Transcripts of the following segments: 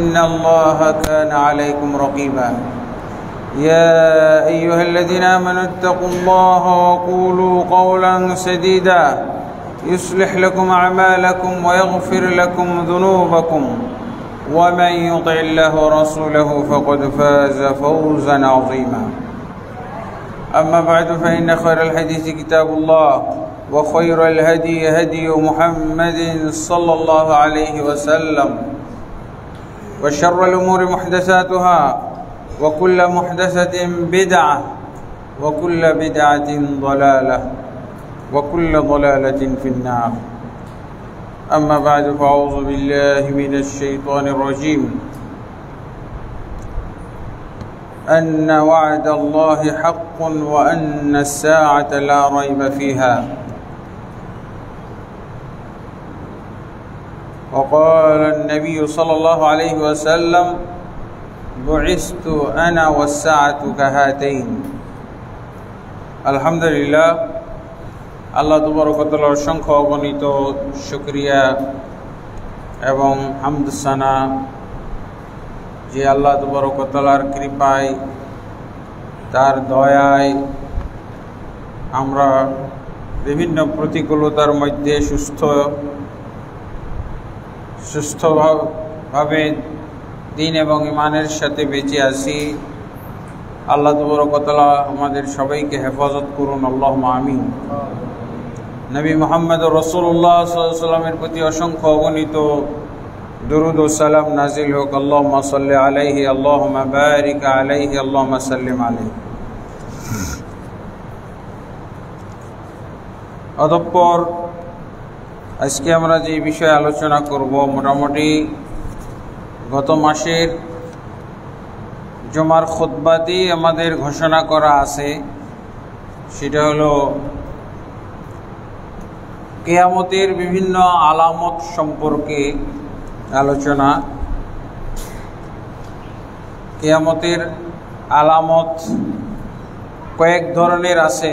إن الله كان عليكم رقيبا يا أيها الذين آمنوا اتقوا الله وقولوا قولا سديدا يصلح لكم أعمالكم ويغفر لكم ذنوبكم ومن يطع الله ورسوله فقد فاز فوزا عظيما أما بعد فإن خير الحديث كتاب الله وخير الهدي هدي محمد صلى الله عليه وسلم وشر الأمور محدثاتها وكل محدثة بدعة وكل بدعة ضلالة وكل ضلالة في النار أما بعد فأعوذ بالله من الشيطان الرجيم أن وعد الله حق وأن الساعة لا ريب فيها وقال النبي صلى الله عليه وسلم بعثت أنا والساعة كهاتين الحمد لله আল্লাহ তাবারক ওয়া তাআলার অসংখ্য অগণিত শুকরিয়া এবং হামদ সানা যে আল্লাহ তাবারক ওয়া তাআলার কৃপায় তার দয়ায় আমরা বিভিন্ন প্রতিকূলতার মধ্যে সুস্থভাবে দিন এবং ঈমানের সাথে বেঁচে আছি। আল্লাহ তাবারক ওয়া তাআলা আমাদের সবাইকে হেফাজত করুন, আল্লাহুম্মা আমিন। নবী মুহাম্মদ রাসূলুল্লাহ সাল্লাল্লাহু আলাইহি ওয়াসাল্লামের প্রতি অসংখ্য অগণিত দুরূদ ও সালাম নাজিল হোক। আল্লাহুম্মা সাল্লি আলাইহি আল্লাহুম্মা বারিক আলাইহি আল্লাহুম্মা সাল্লিম আলাইহি। অতঃপর আজকে আমরা যে বিষয়ে আলোচনা করব, মোটামুটি গত মাসের জুমার খুতবাতেই আমাদের ঘোষণা করা আছে, সেটা হলো কিয়ামতের বিভিন্ন আলামত সম্পর্কে আলোচনা। কিয়ামতের আলামত কয়েক ধরনের আছে,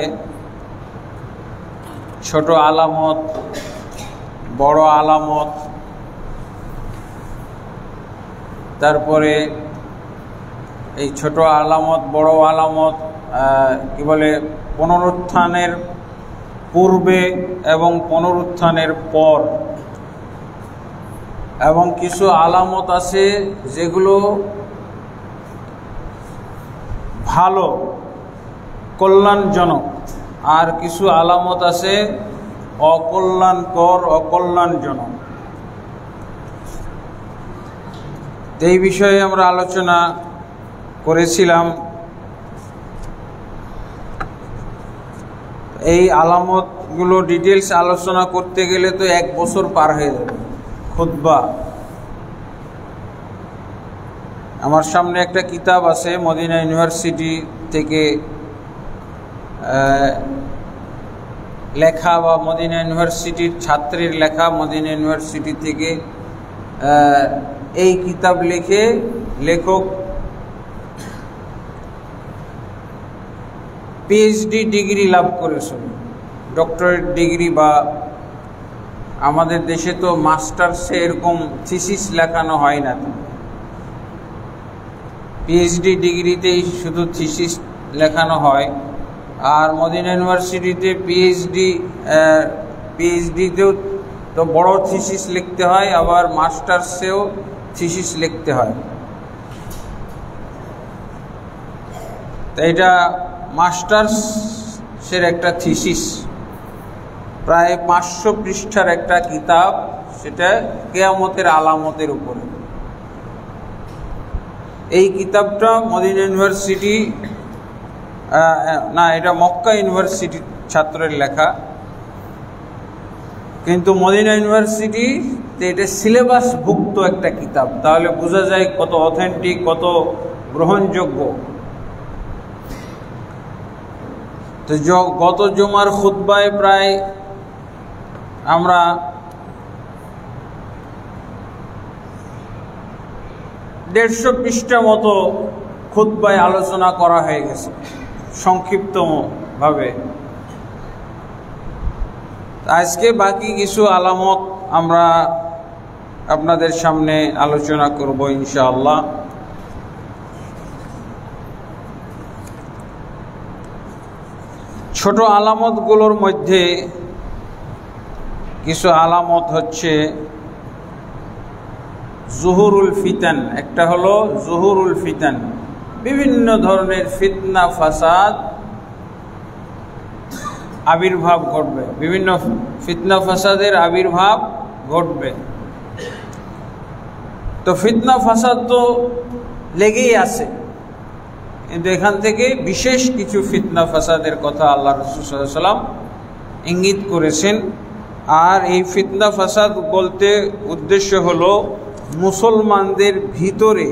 ছোট আলামত, বড় আলামত, তারপরে এই ছোট আলামত বড় আলামত কি বলে পুনরুত্থানের পূর্বে এবং পুনরুত্থানের পর, এবং কিছু আলামত আছে যেগুলো ভালো কল্যাণজনক, আর কিছু আলামত আছে অকল্যাণকর অকল্যাণজনক। এই বিষয়ে আমরা আলোচনা করেছিলাম। এই আলামতগুলো ডিটেলস আলোচনা করতে গেলে তো 1 বছর পার হয়ে যাবে খুতবা। আমার সামনে একটা কিতাব আছে মদিনা ইউনিভার্সিটি থেকে লেখা, বা মদিনা ইউনিভার্সিটির ছাত্রের লেখা। মদিনা ইউনিভার্সিটি থেকে এই কিতাব লিখে লেখক পিএইচডি ডিগ্রি লাভ করেছেন, ডক্টরেট ডিগ্রি, বা আমাদের দেশে তো মাস্টার্সে এরকম থিসিস লেখানো হয় না। পিএইচডি ডিগ্রিতেই শুধু থিসিস লেখানো হয়। আর মদিনা ইউনিভার্সিটিতে পিএইচডিতেও তো বড় থিসিস লিখতে হয়, আবার মাস্টার্সেও থিসিস লিখতে হয়। তো এটা মাস্টার্সের একটা থিসিস, প্রায় 500 পৃষ্ঠার একটা কিতাব, সেটা কিয়ামতের আলামতের উপরে। এই কিতাবটা মদিনা ইউনিভার্সিটি না, এটা মক্কা ইউনিভার্সিটির ছাত্রের লেখা, কিন্তু মদিনা ইউনিভার্সিটিতে এটা সিলেবাসভুক্ত একটা কিতাব। তাহলে বোঝা যায় কত অথেন্টিক, কত গ্রহণযোগ্য। তো গত জুমার খুতবায় প্রায় আমরা 150 পৃষ্ঠা মতো খুতবায় আলোচনা করা হয়ে গেছে সংক্ষিপ্তভাবে। আজকে বাকি কিছু আলামত আমরা আপনাদের সামনে আলোচনা করব ইনশাআল্লাহ। ছোট আলামতগুলোর মধ্যে কিছু আলামত হচ্ছে জুহুরুল ফিতান। একটা হলো জুহুরুল ফিতান, বিভিন্ন ধরনের ফিতনা ফাসাদ আবির্ভাব ঘটবে, বিভিন্ন ফিতনা ফাসাদের আবির্ভাব ঘটবে। তো ফিতনা ফাসাদ তো লেগেই আছে, কিন্তু এখান থেকে বিশেষ কিছু ফিতনা ফাসাদের কথা আল্লাহ রাসূল সাল্লাল্লাহু আলাইহি ওয়াসাল্লাম ইঙ্গিত করেছেন। আর এই ফিতনা ফাসাদ বলতে উদ্দেশ্য হলো মুসলমানদের ভিতরে,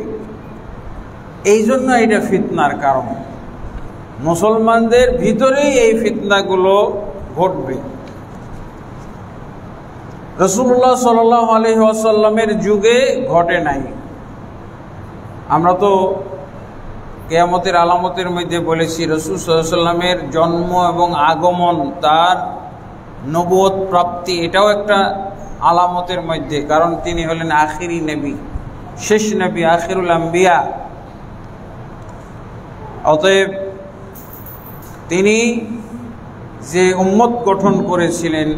এই জন্য এটা ফিতনার কারণ, মুসলমানদের ভিতরেই এই ফিতনাগুলো ঘটবে। রাসূলুল্লাহ সাল্লাল্লাহু আলাইহি ওয়াসাল্লামের যুগে ঘটে নাই। আমরা তো কিয়ামতের আলামতের মধ্যে বলেছি রাসূল সাল্লাল্লাহু আলাইহি ওয়াসাল্লামের জন্ম এবং আগমন, তার নবুয়ত প্রাপ্তি, এটাও একটা আলামতের মধ্যে, কারণ তিনি হলেন আখিরি নবী, শেষ নবী, আখিরুল আম্বিয়া। অতএব তিনি যে উম্মত গঠন করেছিলেন,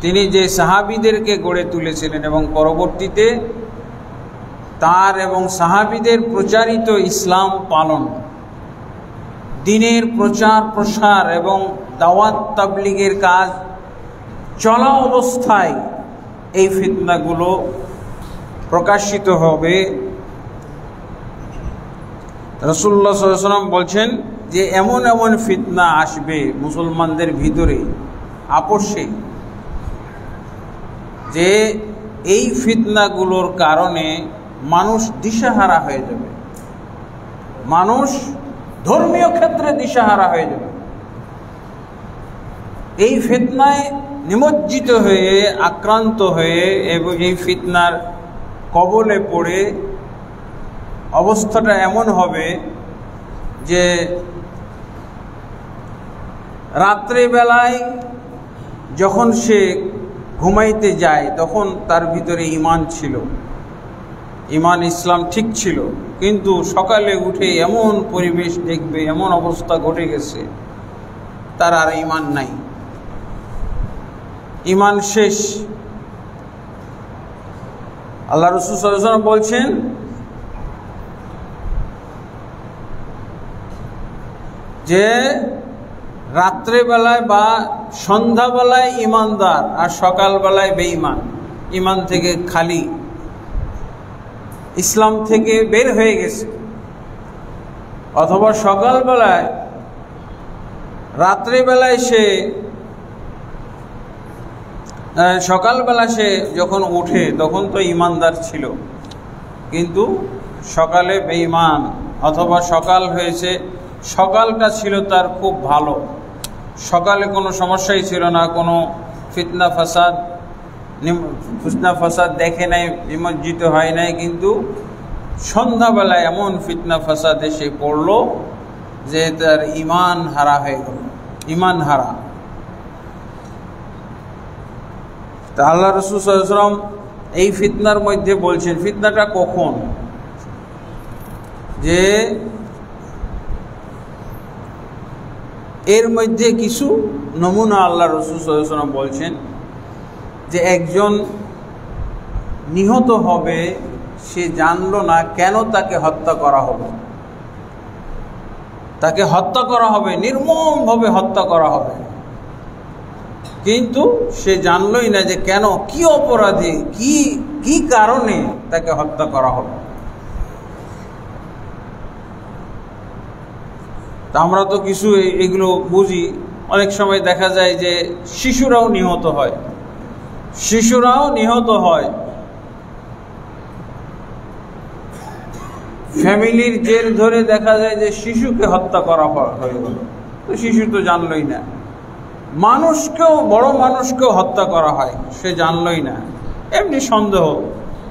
তিনি যে সাহাবীদেরকে গড়ে তুলেছিলেন এবং পরবর্তীতে তার এবং সাহাবীদের প্রচারিত ইসলাম পালন, দ্বীনের প্রচার প্রসার এবং দাওয়াত তাবলীগের কাজ চলা অবস্থায় এই ফিতনাগুলো প্রকাশিত হবে। রাসূলুল্লাহ সাল্লাল্লাহু আলাইহি ওয়াসাল্লাম বলছেন যে এমন এমন ফিতনা আসবে মুসলমানদের ভিতরে আপোষে, যে এই ফিতনাগুলোর কারণে মানুষ দিশাহারা হয়ে যাবে, মানুষ ধর্মীয় ক্ষেত্রে দিশাহারা হয়ে যাবে। এই ফিতনায় নিমজ্জিত হয়ে, আক্রান্ত হয়ে এবং এই ফিতনার কবলে পড়ে অবস্থাটা এমন হবে যে রাত্রিবেলায় যখন সে ঘুমাইতে যায় তখন তার ভিতরে ঈমান ছিল, ঈমান ইসলাম ঠিক ছিল, কিন্তু সকালে উঠে এমন পরিবেশ দেখবে, এমন অবস্থা ঘটে গেছে, তার আর ঈমান নাই, ঈমান শেষ। আল্লাহ রাসূল সাল্লাল্লাহু আলাইহি ওয়াসাল্লাম বলছেন যে রাত্রেবেলায় বা সন্ধ্যাবেলায় ঈমানদার আর সকালবেলায় বেঈমান, ঈমান থেকে খালি, ইসলাম থেকে বের হয়ে গেছে। অথবা সকালবেলায়, রাত্রিবেলায় সকালবেলা সে যখন ওঠে তখন তো ঈমানদার ছিল, কিন্তু সকালে বেঈমান, অথবা সকাল হয়েছে, সকালটা ছিল তার খুব ভালো, সকালে কোনো সমস্যাই ছিল না, কোনো ফিতনা ফাসাদ দেখে নাই, নিমজ্জিত হয় নাই, কিন্তু সন্ধ্যাবেলায় এমন ফিতনা ফাসাদ এসে পড়ল যে তার ঈমান হারা হয়ে গেল, ঈমান হারা। তা আল্লাহ রাসূল সাল্লাল্লাহু আলাইহি ওয়াসাল্লাম এই ফিতনার মধ্যে বলছেন, ফিতনাটা কখন, যে এর মধ্যে কিছু নমুনা আল্লাহ রাসূল সাল্লাল্লাহু আলাইহি ওয়াসাল্লাম বলছেন যে একজন নিহত হবে, সে জানলো না কেন তাকে হত্যা করা হবে, তাকে হত্যা করা হবে, নির্মমভাবে হত্যা করা হবে, কিন্তু সে জানলই না যে কেন, কি অপরাধে, কি কারণে তাকে হত্যা করা হবে। তা আমরা তো কিছু এগুলো বুঝি। অনেক সময় দেখা যায় যে শিশুরাও নিহত হয়, শিশুরাও নিহত হয়, ফ্যামিলির জের ধরে দেখা যায় যে শিশুকে হত্যা করা হয়ে গেল, তো শিশু তো জানলই না। মানুষকেও, বড় মানুষকেও হত্যা করা হয়, সে জানলই না, এমনি সন্দেহ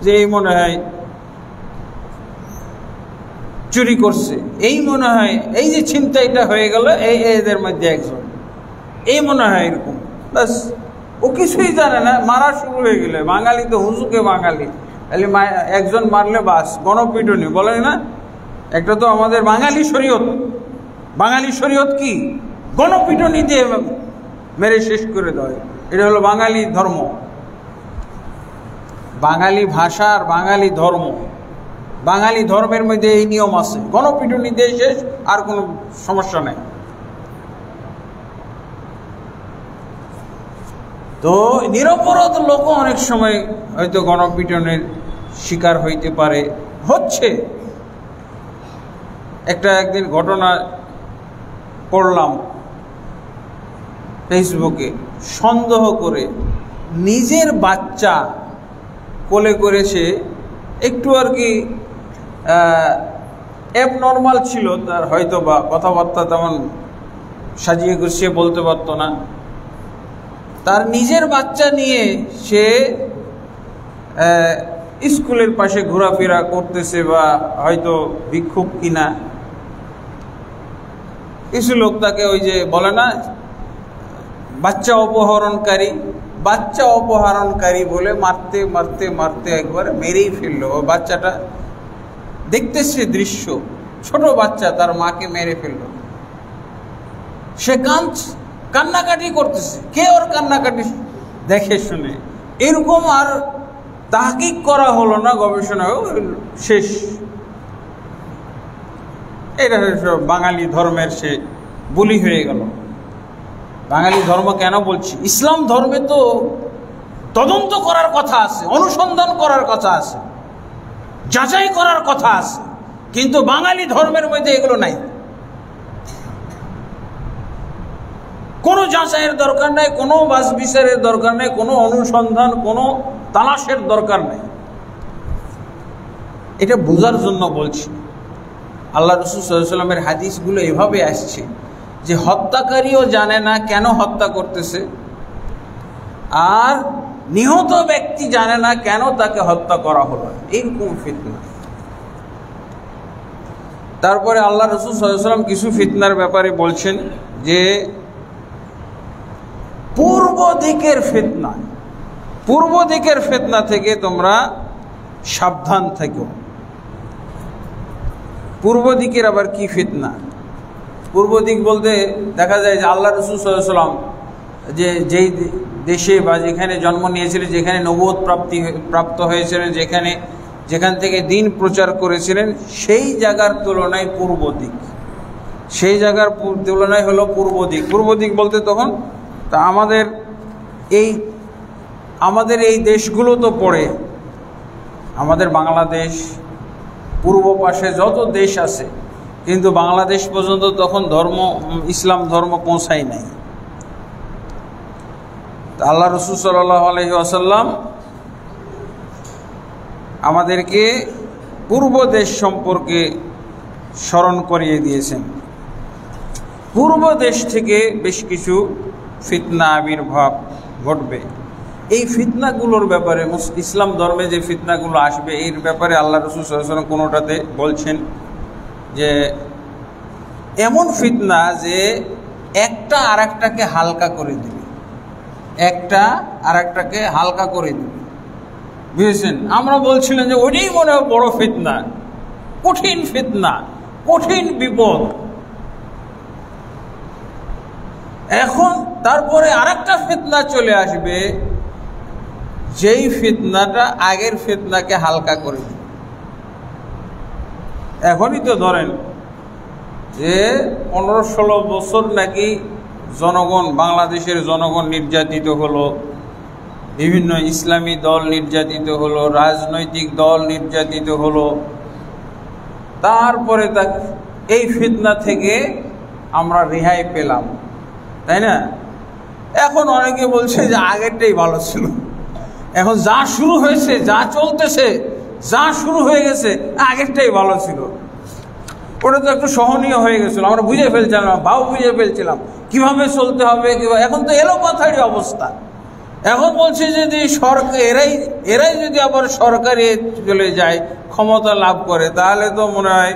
যে এই মনে হয় চুরি করছে, এই মনে হয় এই যে ছিনতাইটা হয়ে গেল এদের মধ্যে একজন, এই মনে হয় এরকম, বাস ও কিছুই জানে না, মারা শুরু হয়ে গেলে। বাঙালি তো হুজুকে বাঙালি, খালি একজন মারলে বাস গণপিটুনি বলে না। একটা তো আমাদের বাঙালি শরীয়ত। বাঙালি শরীয়ত কি? গণপিটুনি দিয়ে মেরে শেষ করে দেয়। এটা হলো বাঙালি ধর্ম, বাঙালি ভাষা আর বাঙালি ধর্ম। বাঙালি ধর্মের মধ্যে এই নিয়ম আছে, গণপিটুনি দিয়ে শেষ, আর কোনো সমস্যা নেই। তো নিরপরাধ লোক অনেক সময় হয়তো গণপিটনের শিকার হইতে পারে, হচ্ছে। একদিন ঘটনা পড়লাম ফেসবুকে, সন্দেহ করে নিজের বাচ্চা কোলে করেছে, একটু আর কি অ্যাবনর্মাল ছিল তার, হয়তো বা কথাবার্তা তেমন সাজিয়ে গুছিয়ে বলতে পারতো না। তার নিজের বাচ্চা নিয়ে সে স্কুলের পাশে ঘোরাফেরা করতেছে, বা হয়তো ভিক্ষুক কিনা। কিছু লোক তাকে ওই যে বলে না বাচ্চা অপহরণকারী বলে মারতে মারতে মারতে একবারে মেরেই ফেললো। ও বাচ্চাটা দেখতেছে দৃশ্য, ছোট বাচ্চা তার মাকে মেরে ফেললো। সে কান্নাকাটি করতেছে, কে ওর কান্নাকাটি দেখে শুনে। এরকম আর তাহকিক করা হলো না, গবেষণা শেষ। এটা বাঙালি ধর্মের সে বলি হয়ে গেল। বাঙালি ধর্ম কেন বলছি? ইসলাম ধর্মে তো তদন্ত করার কথা আছে, অনুসন্ধান করার কথা আছে, যাচাই করার কথা আছে, কিন্তু বাঙালি ধর্মের মধ্যে এগুলো নাই। কোনো যাচাইয়ের দরকার নেই, কোনো বাস বিচারের দরকার নেই, কোনো অনুসন্ধান, কোনো তালাশের দরকার নেই। এটা বোঝার জন্য বলছি। আল্লাহ রাসূল সাল্লাল্লাহু আলাইহি ওয়াসাল্লামের হাদিসগুলো এভাবে আসছে যে হত্যাকারীও জানে না কেন হত্যা করতেছে, আর নিহত ব্যক্তি জানে না কেন তাকে হত্যা করা হলো। এইরকম ফিতনা। তারপরে আল্লাহ রাসূল সাল্লাল্লাহু আলাইহি ওয়াসাল্লাম কিছু ফিতনার ব্যাপারে বলছেন যে পূর্ব দিকের ফিতনা থেকে তোমরা সাবধান থেকো। পূর্ব দিকের আবার কি ফিতনা? পূর্ব দিক বলতে দেখা যায় যে আল্লাহ রাসূল সাল্লাল্লাহু আলাইহি ওয়াসাল্লাম যেই দেশে বা যেখানে জন্ম নিয়েছিলেন, যেখানে নবুয়ত প্রাপ্ত হয়েছিলেন, যেখান থেকে দিন প্রচার করেছিলেন, সেই জায়গার তুলনায় পূর্ব দিক, সেই জায়গার তুলনায় হলো পূর্ব দিক। পূর্ব দিক বলতে তখন তা আমাদের এই দেশগুলো তো পড়ে, আমাদের বাংলাদেশ, পূর্ব পাশে যত দেশ আছে, কিন্তু বাংলাদেশ পর্যন্ত তখন ইসলাম ধর্ম পৌঁছায় নাই। আল্লাহ রাসূল সাল্লাল্লাহু আলাইহি ওয়াসাল্লাম আমাদেরকে পূর্ব দেশ সম্পর্কে স্মরণ করিয়ে দিয়েছেন। পূর্ব দেশ থেকে বেশ কিছু ফিতনা আবির্ভাব ঘটবে। এই ফিতনাগুলোর ব্যাপারে, ইসলাম ধর্মে যে ফিতনাগুলো আসবে, এর ব্যাপারে আল্লাহ রাসূল সাল্লাল্লাহু আলাইহি ওয়াসাল্লাম কোনোটাতে বলছেন যে এমন ফিতনা যে একটা আরেকটাকে হালকা করে দিবে, বুঝেছেন? আমরা বলছিলাম যে ওইটাই মনে হয় বড় ফিতনা, কঠিন বিপদ। এখন তারপরে আরেকটা ফিতনা চলে আসবে, যেই ফিতনাটা আগের ফিতনাকে হালকা করে দিবে। এখনই তো ধরেন যে 15-16 বছর নাকি বাংলাদেশের জনগণ নির্যাতিত হলো, বিভিন্ন ইসলামী দল নির্যাতিত হলো, রাজনৈতিক দল নির্যাতিত হলো। তারপরে এই ফিতনা থেকে আমরা রেহাই পেলাম, তাই না? এখন অনেকে বলছে যে আগেরটাই ভালো ছিল। এখন যা শুরু হয়েছে, যা চলতেছে, যা শুরু হয়ে গেছে, আগেরটাই ভালো ছিল। ওটা তো একটু সহনীয় হয়ে গেছিল, আমরা বুঝে ফেলছিলাম, বুঝে ফেলছিলাম কিভাবে চলতে হবে। এখন তো এলোপাথারি অবস্থা। এখন বলছে যদি সরকার এরাই যদি আবার সরকারে চলে যায়, ক্ষমতা লাভ করে, তাহলে তো মনে হয়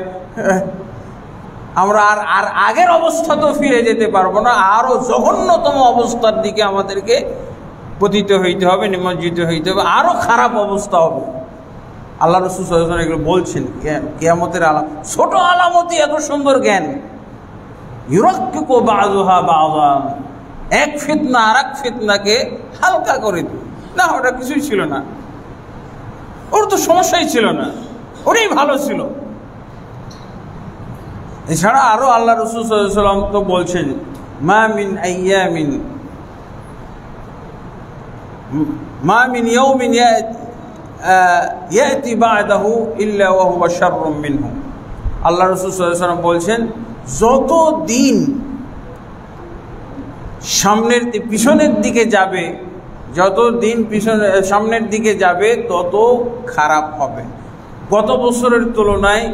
আমরা আর আগের অবস্থা তো ফিরে যেতে পারবো না, আরো জঘন্যতম অবস্থার দিকে আমাদেরকে পতিত হইতে হবে, নিমজ্জিত হইতে হবে, আরো খারাপ অবস্থা হবে। আল্লাহ রাসূল সাল্লাল্লাহু আলাইহি ওয়াসাল্লাম এগুলো বলছেন, কিয়ামতের ছোট আলামতই এত সুন্দর জ্ঞান। ইউরাক্কিকু বাযুহা বাযা, এক ফিতনা আর এক ফিতনাকে হালকা করে দিল। না, ওটা কিছুই ছিল না, ওর তো সমস্যাই ছিল না, ওটাই ভালো ছিল। এছাড়া আরো আল্লাহ রাসূল সাল্লাল্লাহু আলাইহি ওয়াসাল্লাম তো বলছেন, মা মিন ইয়াউমিন ইয়াতি বা'দাহু ইল্লা ওয়া হুয়া শাররুম মিনহু। আল্লাহ রাসূল সাল্লাল্লাহু আলাইহি ওয়াসাল্লাম বলছেন, যত দিন পিছনের দিকে যাবে, যত দিন সামনের দিকে যাবে তত খারাপ হবে। গত বছরের তুলনায়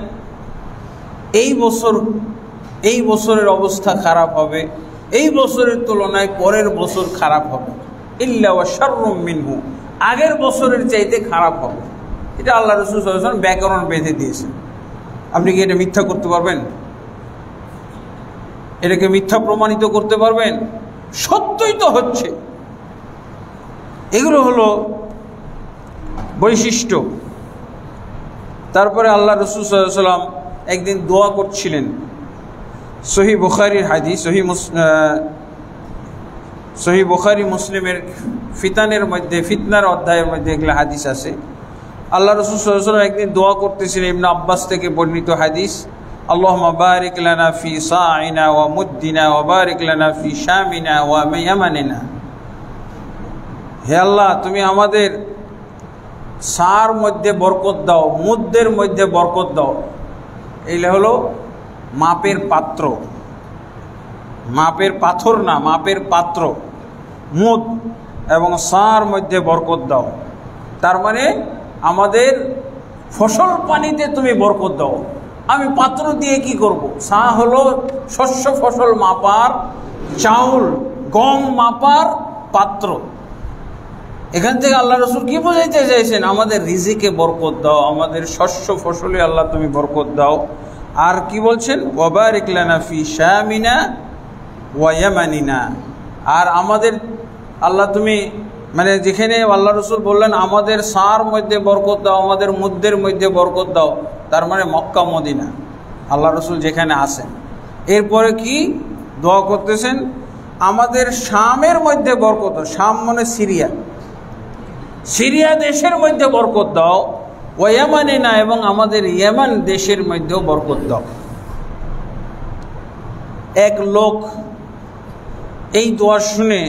এই বছরের অবস্থা খারাপ হবে, এই বছরের তুলনায় পরের বছর খারাপ হবে। ইল্লা ওয়া শাররুম মিনহু, আগের বছরের চাইতে খারাপ হবে। এটা আল্লাহ রাসূল সাল্লাল্লাহু আলাইহি ওয়াসাল্লাম ব্যাকরণ বেঁধে দিয়েছেন। আপনি কি এটা মিথ্যা করতে পারবেন? এটাকে মিথ্যা প্রমাণিত করতে পারবেন? সত্যই তো হচ্ছে। এগুলো হলো বৈশিষ্ট্য। তারপরে আল্লাহ রাসূল সাল্লাল্লাহু আলাইহি ওয়াসাল্লাম একদিন দোয়া করছিলেন। সহিহ বুখারীর হাদিস, সহিহ বুখারী মুসলিমের ফিতনার অধ্যায়ের মধ্যে এগুলো হাদিস আছে। আল্লাহ রাসূল সাল্লাল্লাহু আলাইহি ওয়াসাল্লাম একদিন দোয়া করতেছিলেন, ইবনে আব্বাস থেকে বর্ণিত হাদিস, আল্লাহুম্মা বারিক লানা ফি সাইনা ওয়া মুদ্দিনা ওয়া বারিক লানা ফি শামিনা ওয়া ইয়ামানিনা। হে আল্লাহ, তুমি আমাদের সার মধ্যে বরকত দাও, মুদ্দের মধ্যে বরকত দাও। এইটা হলো মাপের পাত্র, মাপের পাথর না, মাপের পাত্র। মুদ এবং সার মধ্যে বরকত দাও, তার মানে আমাদের ফসল পানিতে তুমি বরকত দাও। আমি পাত্র দিয়ে কি করব? সা হলো শস্য ফসল মাপার, চাউল গম মাপার পাত্র। এখান থেকে আল্লাহ রাসূল কি বোঝাইতে চাইছেন? আমাদের রিজিকে বরকত দাও, আমাদের শস্য ফসলে আল্লাহ তুমি বরকত দাও। আর কি বলছেন? ওয়া বারিক লানা ফি শামিনা ওয়া ইয়ামানিনা। আর আমাদের আল্লাহ তুমি, মানে যেখানে আল্লাহ রাসূল বললেন আমাদের সার মধ্যে বরকত দাও, আমাদের মুদ্দের মধ্যে বরকত দাও, তার মানে মক্কা মদিনা আল্লাহ রাসূল যেখানে আছেন। এরপরে কি দোয়া করতেছেন? আমাদের শামের মধ্যে বরকত দাও, শাম মানে সিরিয়া দেশের মধ্যে বরকত দাও। ওয়া ইয়ামানিনা, এবং আমাদের ইয়েমান দেশের মধ্যেও বরকত দাও। এক লোক এই দোয়া শুনে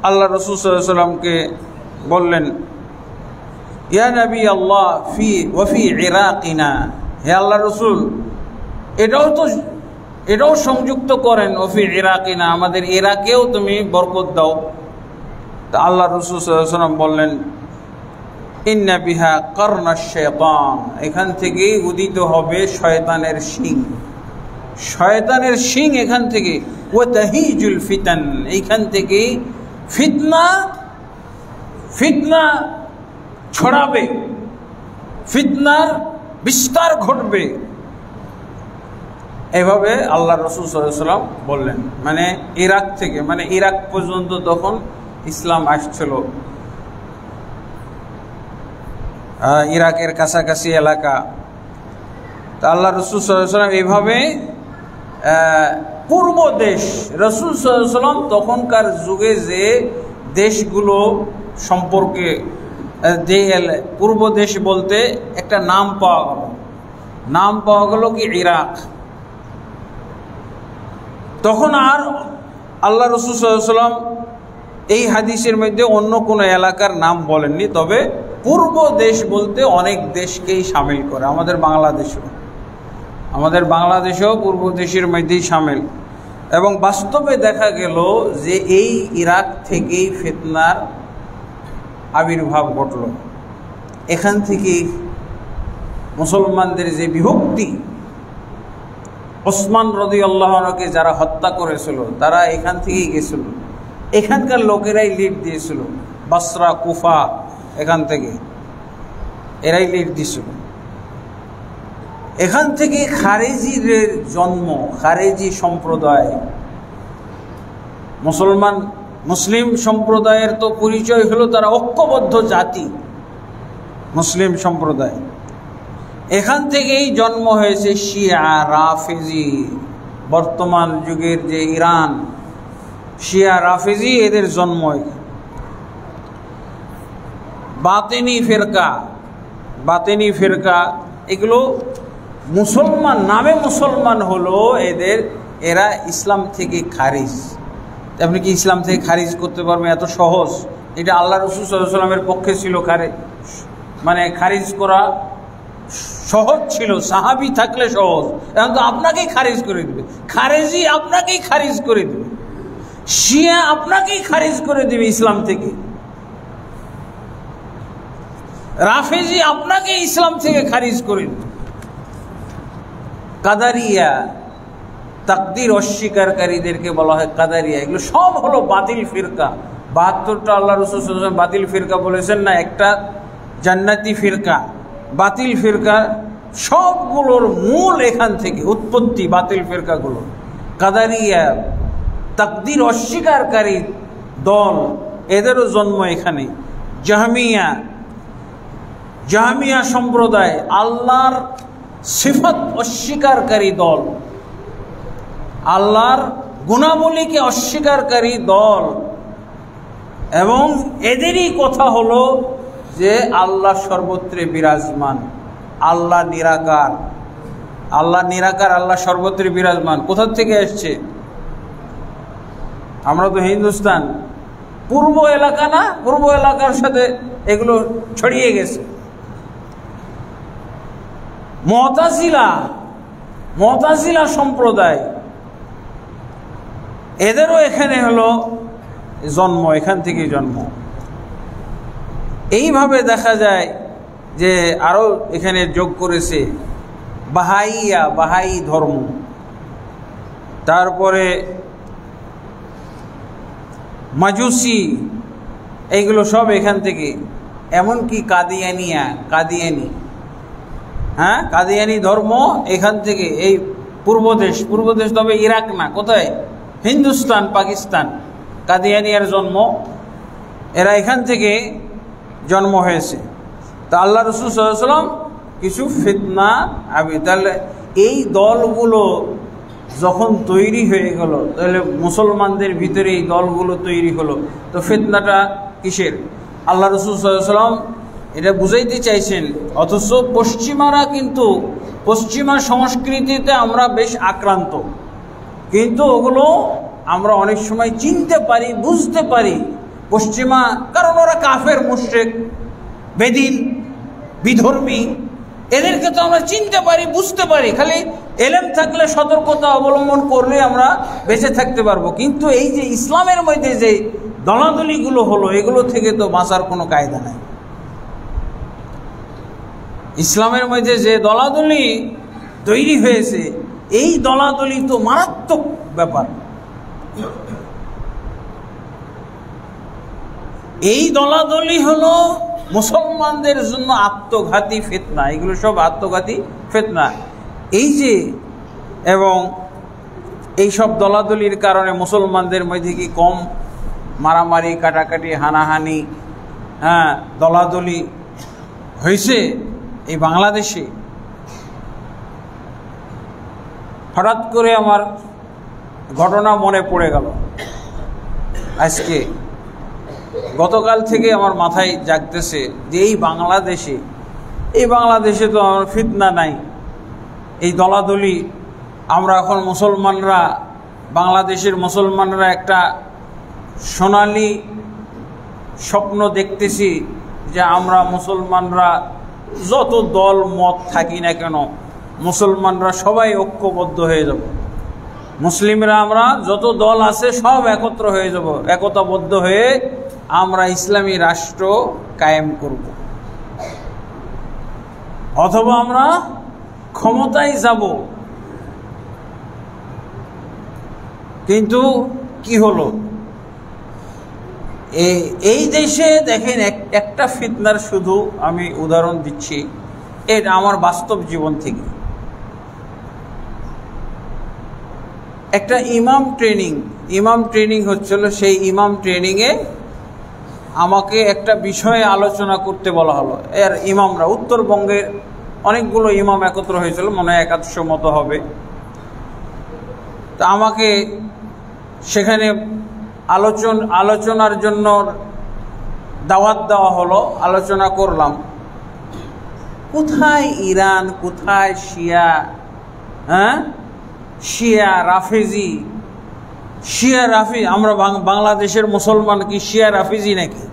আল্লাহ রাসূল সাল্লাল্লাহু আলাইহি ওয়াসাল্লামকে বললেন, ইয়া নবী আল্লাহ ওয়া ফি ইরাকিনা। হে আল্লাহ রাসূল, এটাও সংযুক্ত করেন, ওয়া ফি ইরাকিনা, আমাদের ইরাকেও তুমি বরকত দাও। তা আল্লাহ রাসূল সাল্লাল্লাহু আলাইহি ওয়াসাল্লাম বললেন, ইন্না বিহা কারনাশ শাইতান, এখান থেকে উদিত হবে শয়তানের শিং। শয়তানের শিং এখান থেকে। ওয়া তাহিজুল ফিতান, এইখান থেকে ফিতনা ছড়াবে, ফিতনার বিস্তার ঘটবে। এভাবে আল্লাহ রাসূল সাল্লাল্লাহু আলাইহি ওয়াসাল্লাম বললেন। মানে ইরাক থেকে, মানে ইরাক পর্যন্ত তখন ইসলাম আসছিল, ইরাকের কাছাকাছি এলাকা। তা আল্লাহ রাসূল সাল্লাল্লাহু আলাইহি ওয়াসাল্লাম এইভাবে পূর্ব দেশ, রাসূল সাল্লাল্লাহু আলাইহি ওয়াসাল্লাম তখনকার যুগে যে দেশগুলো সম্পর্কে পূর্ব দেশ বলতে একটা নাম পাওয়া গেল কি ইরাক। তখন আর আল্লাহ রাসূল সাল্লাল্লাহু আলাইহি ওয়াসাল্লাম এই হাদিসের মধ্যে অন্য কোনো এলাকার নাম বলেননি, তবে পূর্ব দেশ বলতে অনেক দেশকেই শামিল করে। আমাদের বাংলাদেশও পূর্ব দেশের মধ্যেই শামিল। এবং বাস্তবে দেখা গেল যে এই ইরাক থেকেই ফিতনার আবির্ভাব ঘটল। এখান থেকেই মুসলমানদের যে বিভক্তি, ওসমান রাদিয়াল্লাহু আনহুকে যারা হত্যা করেছিল তারা এখান থেকেই গেছিল, এখানকার লোকেরাই লিড দিয়েছিল। বসরা, কুফা, এখান থেকে এরাই লিড দিয়েছিল। এখান থেকে খারেজিদের জন্ম, খারেজি সম্প্রদায়। মুসলিম সম্প্রদায়ের তো পরিচয় হলো তারা ঐক্যবদ্ধ জাতি, মুসলিম সম্প্রদায়। এখান থেকেই জন্ম হয়েছে শিয়া রাফেজি। বর্তমান যুগের যে ইরান, শিয়া রাফেজি, এদের জন্ম বাতেনি ফিরকা এগুলো মুসলমান নামে মুসলমান হলো, এরা ইসলাম থেকে খারিজ। আপনি কি ইসলাম থেকে খারিজ করতে পারবেন? এত সহজ? এটা আল্লাহ রাসূল সাল্লাল্লাহু আলাইহি ওয়াসাল্লামের পক্ষে ছিল, খারিজ করা সহজ ছিল। সাহাবী থাকলে সহজ, এখন তো আপনাকেই খারিজ করে দেবে। খারেজি আপনাকেই খারিজ করে দেবে, শিয়া আপনাকেই খারিজ করে দেবে ইসলাম থেকে, রাফেজি আপনাকে ইসলাম থেকে খারিজ করে দেবে। কাদারিয়া, তাকদীর অস্বীকারীদেরকে বলা হয় কাদারিয়া। এগুলো সব হলো বাতিল ফিরকা। ৭২টা আল্লাহ রাসূল সাল্লাল্লাহু আলাইহি ওয়াসাল্লাম বাতিল ফিরকা বলেছেন না, একটা জান্নাতি ফিরকা। বাতিল ফিরকা সবগুলোর মূল এখান থেকে উৎপত্তি, বাতিল ফিরকাগুলো। কাদারিয়া, তাকদীর অস্বীকারী দল, এদেরও জন্ম এখানে। জাহমিয়া সম্প্রদায়, আল্লাহর সিফাত অস্বীকারী দল, আল্লাহর গুণাবলীকে অস্বীকারী দল। এবং এদেরই কথা হলো যে আল্লাহ সর্বত্রে বিরাজমান, আল্লাহ নিরাকার, আল্লাহ সর্বত্রে বিরাজমান। কোথা থেকে এসছে? আমরা তো হিন্দুস্তান, পূর্ব এলাকা না, পূর্ব এলাকার সাথে এগুলো ছড়িয়ে গেছে। মুতাজিলা সম্প্রদায়, এদেরও এখানে হলো জন্ম, এখান থেকে জন্ম। এইভাবে দেখা যায় যে আরো এখানে যোগ করেছে বাহাই ধর্ম, তারপরে মাজুসি, এইগুলো সব এখান থেকে। এমনকি কাদিয়ানি ধর্ম এখান থেকে, এই পূর্বদেশ, তবে ইরাক না, কোথায়? হিন্দুস্তান, পাকিস্তান। কাদিয়ানিয়ার জন্ম, এরা এখান থেকে জন্ম হয়েছে। তা আল্লাহ রাসূল সাল্লাল্লাহু আলাইহি ওয়াসাল্লাম কিছু ফিতনা তাহলে এই দলগুলো যখন তৈরি হয়ে গেল, তাহলে মুসলমানদের ভিতরে এই দলগুলো তৈরি হলো, তো ফিতনাটা কিসের? আল্লাহ রাসূল সাল্লাল্লাহু আলাইহি ওয়াসাল্লাম এটা বুঝাইতে চাইছেন। অথচ পশ্চিমারা কিন্তু, পশ্চিমা সংস্কৃতিতে আমরা বেশ আক্রান্ত, কিন্তু ওগুলো আমরা অনেক সময় চিনতে পারি, বুঝতে পারি পশ্চিমা, কারণ ওরা কাফের, মুশরিক, বেদিন, বিধর্মী, এদেরকে তো আমরা চিনতে পারি, বুঝতে পারি। খালি এলেম থাকলে, সতর্কতা অবলম্বন করলে আমরা বেঁচে থাকতে পারবো। কিন্তু এই যে ইসলামের মধ্যে যে দলাদলিগুলো হলো, এগুলো থেকে তো বাঁচার কোনো কায়দা নাই। ইসলামের মধ্যে যে দলাদলি তৈরি হয়েছে, এই দলাদলি তো মারাত্মক ব্যাপার। এই দলাদলি হলো মুসলমানদের জন্য আত্মঘাতী ফিতনা। এগুলো সব আত্মঘাতী ফিতনা। এবং এই সব দলাদলির কারণে মুসলমানদের মধ্যে কি কম মারামারি, কাটাকাটি, হানাহানি, দলাদলি হয়েছে এই বাংলাদেশে? হঠাৎ করে আমার ঘটনা মনে পড়ে গেল আজকে। গতকাল থেকে আমার মাথায় জাগতেছে যে এই বাংলাদেশে তো আমার ফিতনা নাই, এই দলাদলি। আমরা এখন মুসলমানরা, বাংলাদেশের মুসলমানরা একটা সোনালী স্বপ্ন দেখতেছি যে আমরা মুসলমানরা যত দল মত থাকি না কেন, মুসলমানরা সবাই ঐক্যবদ্ধ হয়ে যাব। মুসলিমরা আমরা যত দল আছে সব একত্র হয়ে যাব, একতাবদ্ধ হয়ে আমরা ইসলামী রাষ্ট্র কায়েম করব, অথবা আমরা ক্ষমতায় যাব। কিন্তু কি হলো? এই দেশে দেখেন, একটা ফিতনার শুধু আমি উদাহরণ দিচ্ছি, এটা আমার বাস্তব জীবন থেকে। একটা ইমাম ট্রেনিং হচ্ছিল। সেই ইমাম ট্রেনিংয়ে আমাকে একটা বিষয়ে আলোচনা করতে বলা হলো। এর ইমামরা, উত্তরবঙ্গের অনেকগুলো ইমাম একত্র হয়েছিল, মনে হয় 100 মতো হবে। তা আমাকে সেখানে আলোচনার জন্য দাওয়াত দেওয়া হলো, আলোচনা করলাম। কোথায় ইরান, কোথায় শিয়া, শিয়া রাফেজি, আমরা বাংলাদেশের মুসলমান কি শিয়া রাফেজি নাকি?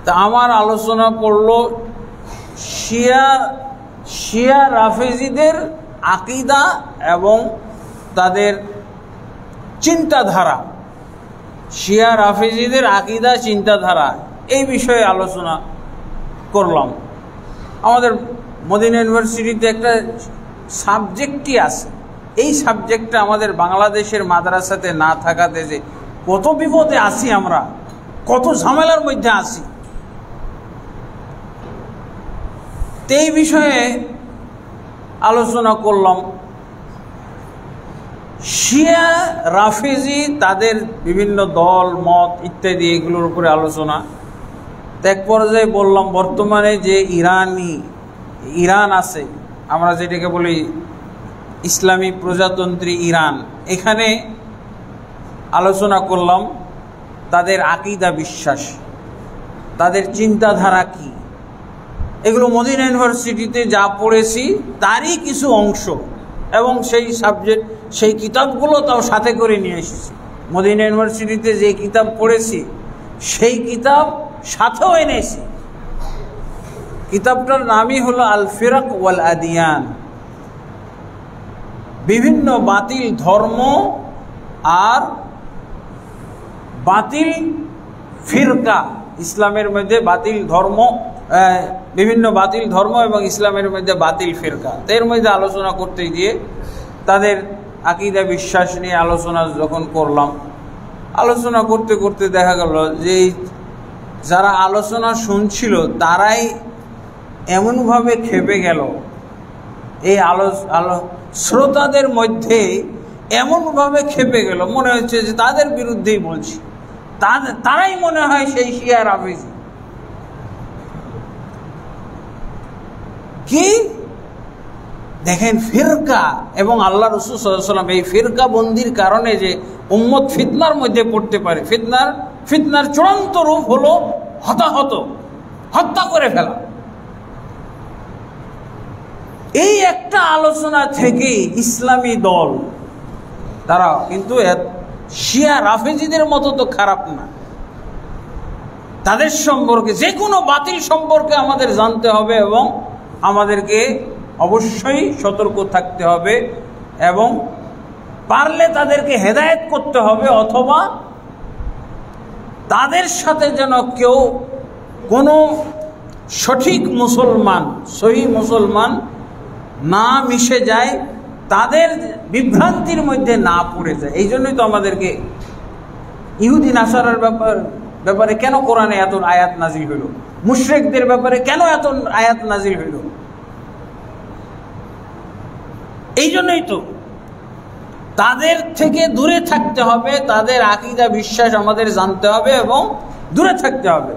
তা আমার আলোচনা পড়লো শিয়া রাফেজিদের আকীদা এবং তাদের চিন্তাধারা, শিয়া রাফেজিদের আকীদা চিন্তাধারা, এই বিষয়ে আলোচনা করলাম। আমাদের মদিনা ইউনিভার্সিটিতে একটা সাবজেক্টই আছে, এই সাবজেক্টটা আমাদের বাংলাদেশের মাদ্রাসাতে না থাকাতে যে কত বিপদে আছি আমরা, কত ঝামেলার মধ্যে আছি। এই বিষয়ে আলোচনা করলাম। শিয়া রাফেজি তাদের বিভিন্ন দল মত ইত্যাদি এগুলোর উপরে আলোচনা। এক পর্যায়ে বললাম বর্তমানে যে ইরান আছে, আমরা যেটাকে বলি ইসলামী প্রজাতন্ত্রী ইরান, এখানে আলোচনা করলাম তাদের আকীদা বিশ্বাস, তাদের চিন্তাধারা কি। এগুলো মদিনা ইউনিভার্সিটিতে যা পড়েছি তারই কিছু অংশ, এবং সেই কিতাবগুলো তাও সাথে করে নিয়ে এসেছি। মদিনা ইউনিভার্সিটিতে যে কিতাব পড়েছি সেই কিতাব সাথেও এনেছি। কিতাবটার নামই হলো আল ফিরাক ওয়াল আদিয়ান, বিভিন্ন বাতিল ধর্ম আর বাতিল ফিরকা, ইসলামের মধ্যে বাতিল ধর্ম, বিভিন্ন বাতিল ধর্ম এবং ইসলামের মধ্যে বাতিল ফিরকা। এর মধ্যে আলোচনা করতে গিয়ে তাদের আকীদা বিশ্বাস নিয়ে আলোচনা যখন করলাম, আলোচনা করতে করতে দেখা গেল যে যারা আলোচনা শুনছিল তারাই এমনভাবে খেপে গেল, এই শ্রোতাদের মধ্যে এমনভাবে খেপে গেল, মনে হচ্ছে যে তাদের বিরুদ্ধেই বলছি, তারাই মনে হয় সেই শিয়া রাফেজি। কি দেখেন, ফিরকা এবং আল্লাহ রাসূল সাল্লাল্লাহু আলাইহি ওয়াসাল্লাম এই ফিরকা বন্দির কারণে যে উম্মত ফিতনার মধ্যে পড়তে পারে, ফিতনার চূড়ান্ত রূপ হলো হত্যা করে ফেলা। এই একটা আলোচনা থেকে ইসলামী দল তারা কিন্তু শিয়া রাফেজিদের মতো তো খারাপ না। তাদের সম্পর্কে, যে কোনো বাতিল সম্পর্কে আমাদের জানতে হবে এবং আমাদেরকে অবশ্যই সতর্ক থাকতে হবে এবং পারলে তাদেরকে হেদায়েত করতে হবে, অথবা তাদের সাথে যেন কেউ কোনো সঠিক মুসলমান, সহি মুসলমান না মিশে যায়, তাদের বিভ্রান্তির মধ্যে না পড়ে যায়। এই জন্যই তো আমাদেরকে ইহুদি নাসারার ব্যাপারে কেন কোরআনে এত আয়াত নাজিল হইল, মুশরিকদের ব্যাপারে কেন এত আয়াত নাজিল হইল, এই জন্যই তো তাদের থেকে দূরে থাকতে হবে, তাদের আকীদা বিশ্বাস আমাদের জানতে হবে এবং দূরে থাকতে হবে।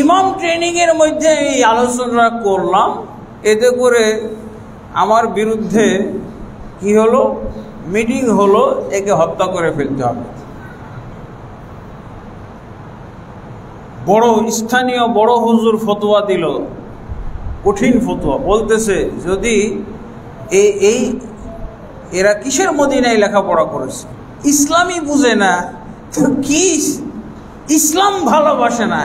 ইমাম ট্রেনিং এর মধ্যে এই আলোচনা করলাম, এতে করে আমার বিরুদ্ধে কি হলো, মিটিং হলো, একে হত্যা করে ফেলতে হবে। স্থানীয় বড় হুজুর ফতোয়া দিল, কঠিন ফতোয়া, বলতেছে যদি এরা কিসের মদিনায় লেখাপড়া করেছে, ইসলামই বুঝে না তো কি, ইসলাম ভালোবাসে না,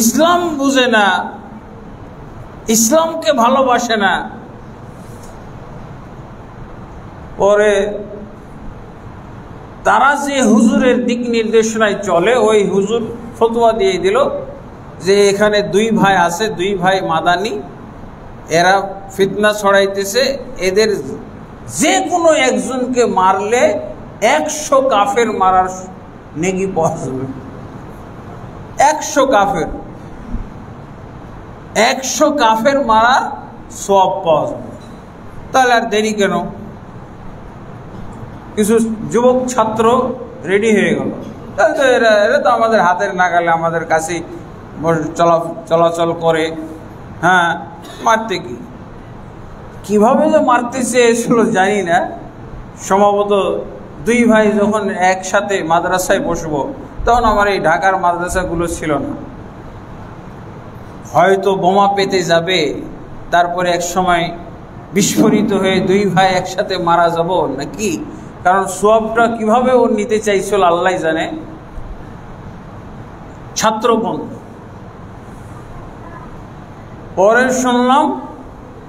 ইসলাম বুঝে না, ইসলামকে ভালোবাসে না। পরে তারা যে হুজুরের দিক নির্দেশনায় চলে, ওই হুজুর ফতোয়া দিয়ে দিল যে এখানে 2 ভাই আছে, 2 ভাই মাদানি, এরা ফিতনা ছড়াইতেছে, এদের যে কোনো একজনকে মারলে 100 কাফের মারার নেকি পাওয়া যাবে। 100 কাফের মারার সওয়াব পাওয়া যাবে। তাহলে আর দেরি কেন? কিছু যুবক ছাত্র রেডি হয়ে গেল, এরা তো আমাদের হাতের নাগালে, আমাদের কাছে চলাচল করে, হ্যাঁ, মারতে কিভাবে যে মারতে চেয়েছিল জানি না। সম্ভবত দুই ভাই যখন একসাথে মাদ্রাসায় বসবো, তখন আমার এই ঢাকার মাদ্রাসাগুলো ছিল না, হয়তো বোমা পেতে যাবে, তারপরে এক সময় বিস্ফোরিত হয়ে দুই ভাই একসাথে মারা যাব নাকি। কারণ সওয়াবটা কিভাবে ও নিতে চাইছিল আল্লাহ জানে। ছাত্রবন্ধু। পরে শুনলাম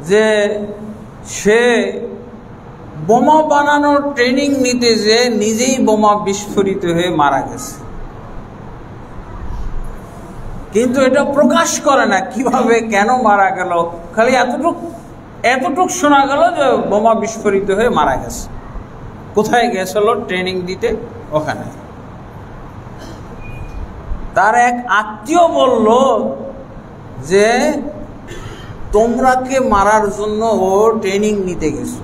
যে সে বোমা বানানোর ট্রেনিং নিতে যে নিজেই বোমা বিস্ফোরিত হয়ে মারা গেছে, কিন্তু এটা প্রকাশ করে না কিভাবে কেন মারা গেল। খালি এতটুক শোনা গেল যে বোমা বিস্ফোরিত হয়ে মারা গেছে। কোথায় গেছিল ট্রেনিং দিতে? ওখানে। তার এক আত্মীয় বলল যে তোমরাকে মারার জন্য ও ট্রেনিং নিতে গেছে।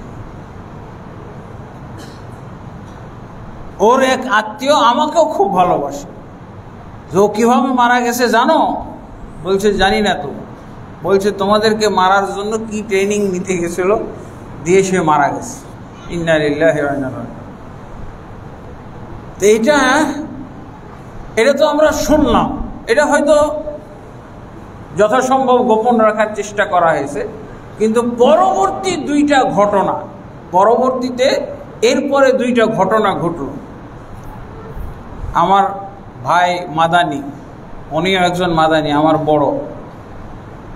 ওর এক আত্মীয় আমাকেও খুব ভালোবাসে। যে ও কিভাবে মারা গেছে জানো? বলছে জানি না তো। বলছে তোমাদেরকে মারার জন্য কি ট্রেনিং নিতে গেছিল, দিয়ে সে মারা গেছে। ইন্না লিল্লাহি ওয়া ইন্না ইলাইহি রাজিউন। এটা তো আমরা শুনলাম, এটা হয়তো যথাসম্ভব গোপন রাখার চেষ্টা করা হয়েছে, কিন্তু পরবর্তী এরপরে দুইটা ঘটনা ঘটল। আমার ভাই মাদানি, উনিও একজন মাদানি, আমার বড়।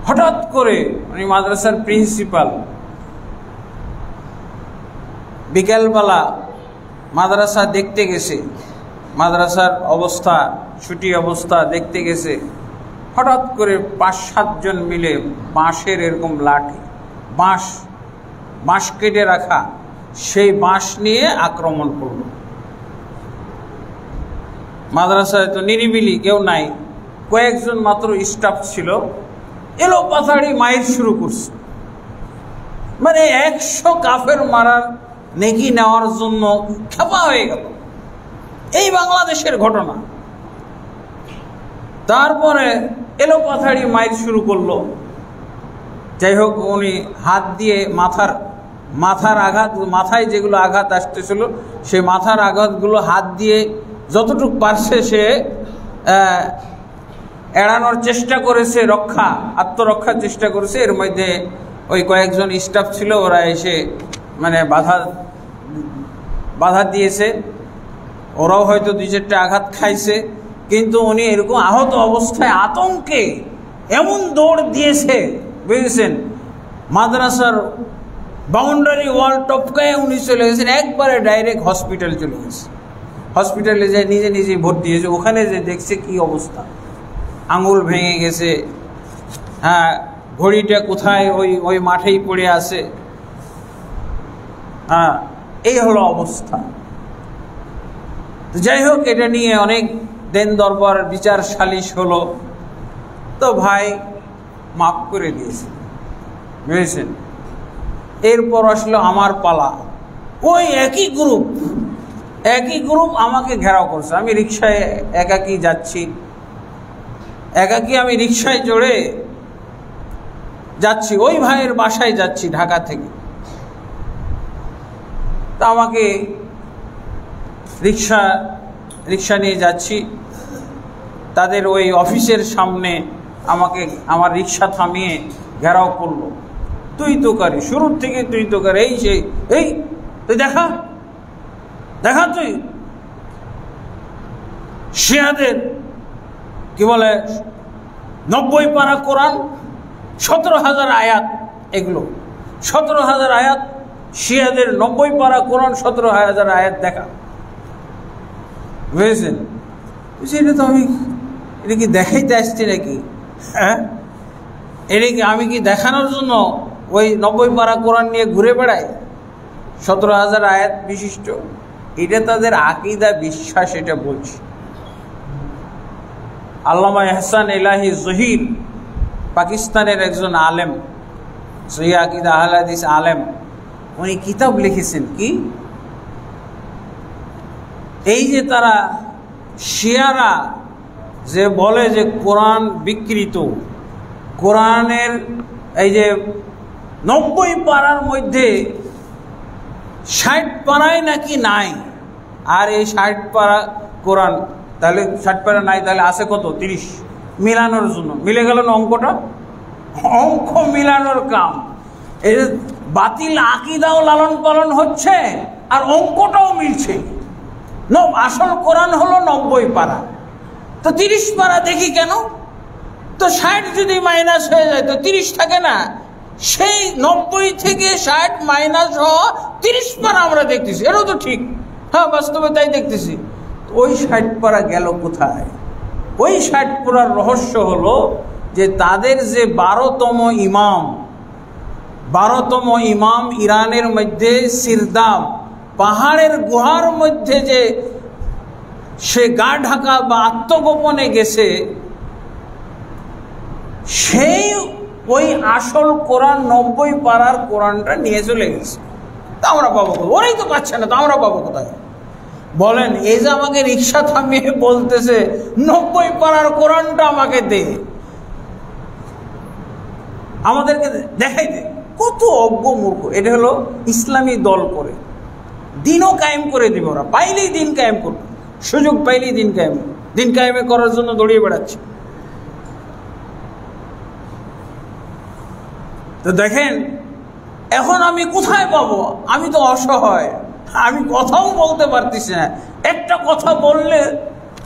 হঠাৎ করে উনি মাদ্রাসার প্রিন্সিপাল, বিকেলবেলা মাদ্রাসা দেখতে গেছে, মাদ্রাসার অবস্থা, ছুটি অবস্থা দেখতে গেছে। হঠাৎ করে 5-7 জন মিলে বাঁশের এরকম লাঠি, বাঁশ কেটে রাখা, সেই বাঁশ নিয়ে আক্রমণ করল। মাদ্রাসায় তো নিরিবিলি, কেউ নাই, কয়েকজন মাত্র স্টাফ ছিল। এলো পাথাড়ি মাইর শুরু করছে। মানে 100 কাফের মারার নেকি নেওয়ার জন্য খেপা হয়ে গেল। এই বাংলাদেশের ঘটনা। তারপরে এলো পাথাড়ি মাইর শুরু করলো। যাই হোক, উনি হাত দিয়ে মাথার আঘাত, মাথায় যেগুলো আঘাত আসতেছিল, সেই মাথার আঘাতগুলো হাত দিয়ে যতটুকু পারছে সে এড়ানোর চেষ্টা করেছে, আত্মরক্ষার চেষ্টা করেছে। এর মধ্যে ওই কয়েকজন স্টাফ ছিল, ওরা এসে মানে বাধা দিয়েছে। ওরাও হয়তো 2-4টা আঘাত খাইছে, কিন্তু উনি এরকম আহত অবস্থায় আতঙ্কে এমন দৌড় দিয়েছে, বুঝেছেন, মাদ্রাসার বাউন্ডারি ওয়াল টপকায় উনি চলে গেছেন, একবারে ডাইরেক্ট হসপিটাল চলে গেছে। হসপিটালে যায় নিজে ভর্তি হয়েছে। ওখানে যে দেখছে কি অবস্থা, আঙুল ভেঙে গেছে, হ্যাঁ, ঘড়িটা কোথায় ওই মাঠেই পড়ে আছে। হ্যাঁ, এই হলো অবস্থা। তো যাই হোক, এটা নিয়ে অনেক দেন দরবার বিচার সালিশ হলো। তো ভাই মাফ করে দিয়েছে, বুঝেছেন। এরপর আসলো আমার পালা। ওই একই গ্রুপ আমাকে ঘেরাও করছে। আমি রিক্সায় একাকি যাচ্ছি, আমি রিক্সায় চড়ে যাচ্ছি, ওই ভাইয়ের বাসায় যাচ্ছি ঢাকা থেকে। তা আমাকে রিক্সা নিয়ে যাচ্ছি, তাদের ওই অফিসের সামনে আমাকে আমার রিক্সা থামিয়ে ঘেরাও করলো। তুই তোকারি, শুরুর থেকে তুই তোকারি, এই তুই দেখা তুই শিয়াদের কি বলে 90 পারা কোরআন, 17,000 আয়াত, এগুলো 17,000 আয়াত, শিয়াদের 90 পারা কোরআন, 17,000 আয়াত দেখা, বুঝেছেন। এটা তো এটা কি দেখাইতে আসছি নাকি? হ্যাঁ, এটা কি আমি কি দেখানোর জন্য ওই 90 পারা কোরআন নিয়ে ঘুরে বেড়াই? 17,000 আয়াত বিশিষ্ট, এটা তাদের আকীদা, বিশ্বাস, এটা বলছি। আল্লামা ইহসান ইলাহি জহির, পাকিস্তানের একজন আলেম, সহিহ আকীদা আহলে হাদিস আলেম, উনি কিতাব লিখেছেন কি, এই যে তারা শিয়ারা যে বলে যে কোরআন বিকৃত, কোরআনের এই যে 90 পারার মধ্যে 60 পারায় নাকি নাই, আর এই 60 পারা কোরআন, তাহলে 60 পারা নাই, তাহলে আছে কত? 30 মিলানোর জন্য। মিলে গেল না অঙ্কটা? অঙ্ক মিলানোর কাম। এই বাতিল আকীদাও লালন পালন হচ্ছে আর অঙ্কটাও মিলছে। আসল কোরআন হলো 90 পারা, তো 30 পারা দেখি কেন? তো 60 যদি মাইনাস হয়ে যায় তো 30 থাকে না? সেই 90 থেকে 60 মাইনাস হওয়া 30 পারা আমরা দেখতেছি, এটাও তো ঠিক। হ্যাঁ, বাস্তবে তাই দেখতেছি। ওই 60 পারা গেল কোথায়? ওই 60 পারার রহস্য হলো যে তাদের যে 12তম ইমাম ইরানের মধ্যে সিরদাব পাহাড়ের গুহার মধ্যে যে সে গা ঢাকা বা আত্মগোপনে গেছে, সেই ওই আসল কোরআন 90 পারার কোরআনটা নিয়ে চলে গেছে। তা আমরা পাবো কোথায়? ওরাই তো পাচ্ছে না, তো আমরা পাবো কোথায়? বলেন, এই যে আমাকে রিক্সা থামিয়ে বলতেছে 90 পারার কোরআনটা আমাকে দে, আমাদেরকে দেখাই দে। কত অজ্ঞ মূর্খ! এটা হলো ইসলামী দল করে, দিনও কায়েম করে দিবে ওরা। পাইলেই দিন কায়েম করবে, সুযোগ পাইলেই দিন কায়েমে করার জন্য দৌড়িয়ে বেড়াচ্ছে। তো দেখেন, এখন আমি কোথায় পাবো? আমি তো অসহায়, আমি কথাও বলতে পারতেছি না। একটা কথা বললে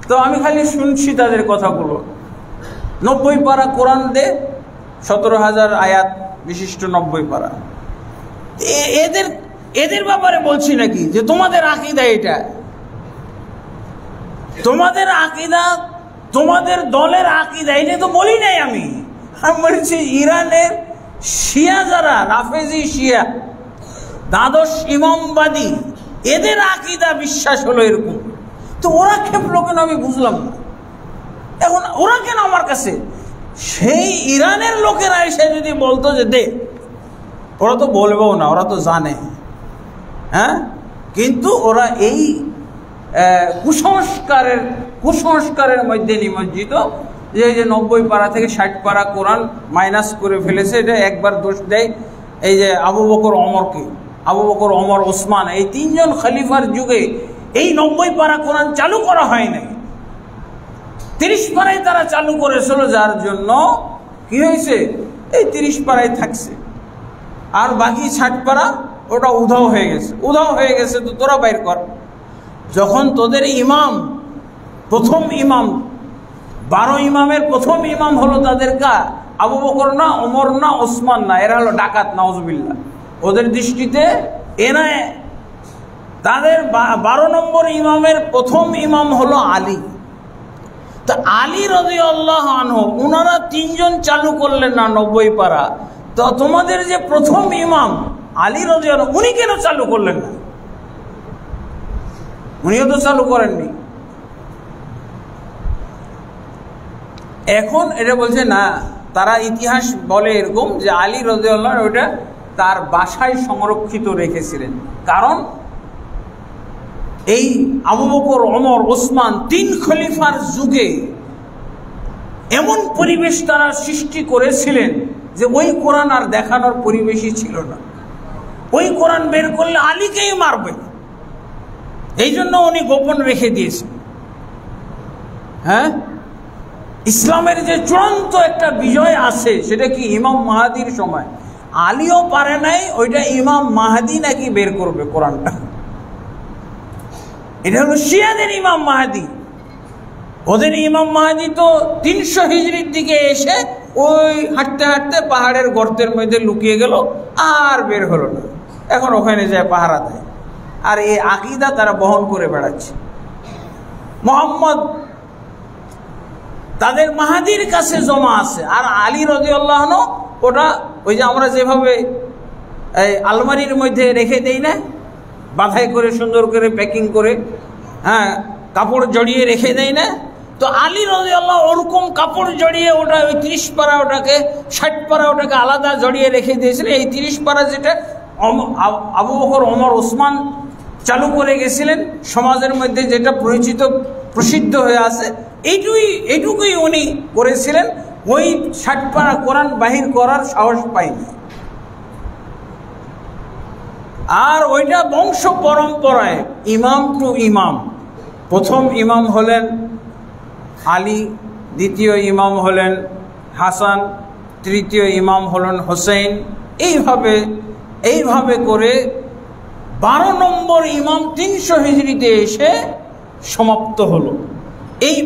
তো আমি খালি শুনছি তাদের কথাগুলো। 90 পারা কোরআন দে, 17,000 আয়াত বিশিষ্ট 90 পারা। এদের ব্যাপারে বলছি নাকি যে তোমাদের আকীদা এটা, তোমাদের আকীদা, তোমাদের দলের আকীদা, এটা তো বলি নাই আমি। বলছি ইরানের শিয়া যারা, রাফেজি শিয়া, দ্বাদশ ইমামবাদী, এদের আকীদা বিশ্বাস হলো এরকম। তো ওরা খেপলো কেন আমি বুঝলাম না। এখন ওরা কেন আমার কাছে? সেই ইরানের লোকেরা এসে যদি বলতো যে দে, ওরা তো বলবেও না, ওরা তো জানে। হ্যাঁ, কিন্তু ওরা এই কুসংস্কারের মধ্যে নিমজ্জিত যে 90 পারা থেকে 60 পারা কোরআন মাইনাস করে ফেলেছে। এটা একবার দোষ দেয় এই যে আবু বকর ওমর ওসমান, এই 3 জন খলিফার যুগে এই 90 পারা কোরআন চালু করা হয় নাই, 30 পারাই তারা চালু করেছিল, যার জন্য কি হয়েছে, এই 30 পারাই থাকছে। আর বাকি 60 পারা ওটা উধাও হয়ে গেছে। তো তোরা বাইর কর। যখন তোদের প্রথম ইমাম 12 ইমামের প্রথম ইমাম হলো তাদের আবু বকর না, ওমর না, ওসমান না, এরা হলো ডাকাত, নাউজুবিল্লাহ। ওদের দৃষ্টিতে এরা, তাদের 12 নম্বর ইমামের প্রথম ইমাম হলো আলী। তা আলী রাদিয়াল্লাহু আনহু, ওনারা 3 জন চালু করলেন না 90 পারা। তো তোমাদের যে প্রথম ইমাম আলী রাদিয়াল্লাহু, উনি কেন চালু করলেন না? উনিও তো চালু করেননি। এখন এটা বলছে না, তারা ইতিহাস বলে এরকম যে আলী রাদিয়াল্লাহু আনহু ওটা তার বাসায় সংরক্ষিত রেখেছিলেন, কারণ এই আবু বকর, ওমর, ওসমান 3 খলিফার যুগে এমন পরিবেশ তারা সৃষ্টি করেছিলেন যে ওই কোরআন আর দেখানোর পরিবেশই ছিল না। ওই কোরআন বের করলে আলীকেই মারবে, এই জন্য উনি গোপন রেখে দিয়েছেন। হ্যাঁ, ইসলামের যে চূড়ান্ত একটা বিজয় আছে, সেটা কি ইমাম মাহাদির সময়। আলীও পারে নাই, ওইটা ইমাম মাহাদি নাকি বের করবে কোরআনটা। এটা হলো শিয়াদের ইমাম মাহাদি। ওদের ইমাম মাহাদি তো 300 হিজরির দিকে এসে ওই হাঁটতে হাঁটতে পাহাড়ের গর্তের মধ্যে লুকিয়ে গেল, আর বের হলো না। এখন ওখানে যায় পাহারা দেয়, আর এই আকীদা তারা বহন করে বেড়াচ্ছে। মুহাম্মদ তাদের মাহাদির কাছে জমা আছে, আর আলী রাদিয়াল্লাহু আনহু ওটা ওই যে আমরা যেভাবে এই আলমারির মধ্যে রেখে দেই না, বাঁধাই করে সুন্দর করে প্যাকিং করে, হ্যাঁ, কাপড় জড়িয়ে রেখে দেই না, তো আলী রাদিয়াল্লাহু ওরকম কাপড় জড়িয়ে ওটা ওই 30 পারা ওটাকে 60 পারা ওটাকে আলাদা জড়িয়ে রেখে দিয়েছিলেন। এই 30 পারা যেটা আবু বকর, ওমর, ওসমান চালু করে গেছিলেন, সমাজের মধ্যে যেটা প্রসিদ্ধ হয়ে আছে, এইটুকুই উনি করেছিলেন। ওই 60 পারা কোরআন বাহির করার সাহস পায়নি। আর ওইটা বংশ পরম্পরায় ইমাম টু ইমাম, প্রথম ইমাম হলেন আলী, দ্বিতীয় ইমাম হলেন হাসান, তৃতীয় ইমাম হলেন হোসেন। এইভাবে করে 12 নম্বর ইমাম 300 হিজরিতে এসে সমাপ্ত হলো। এই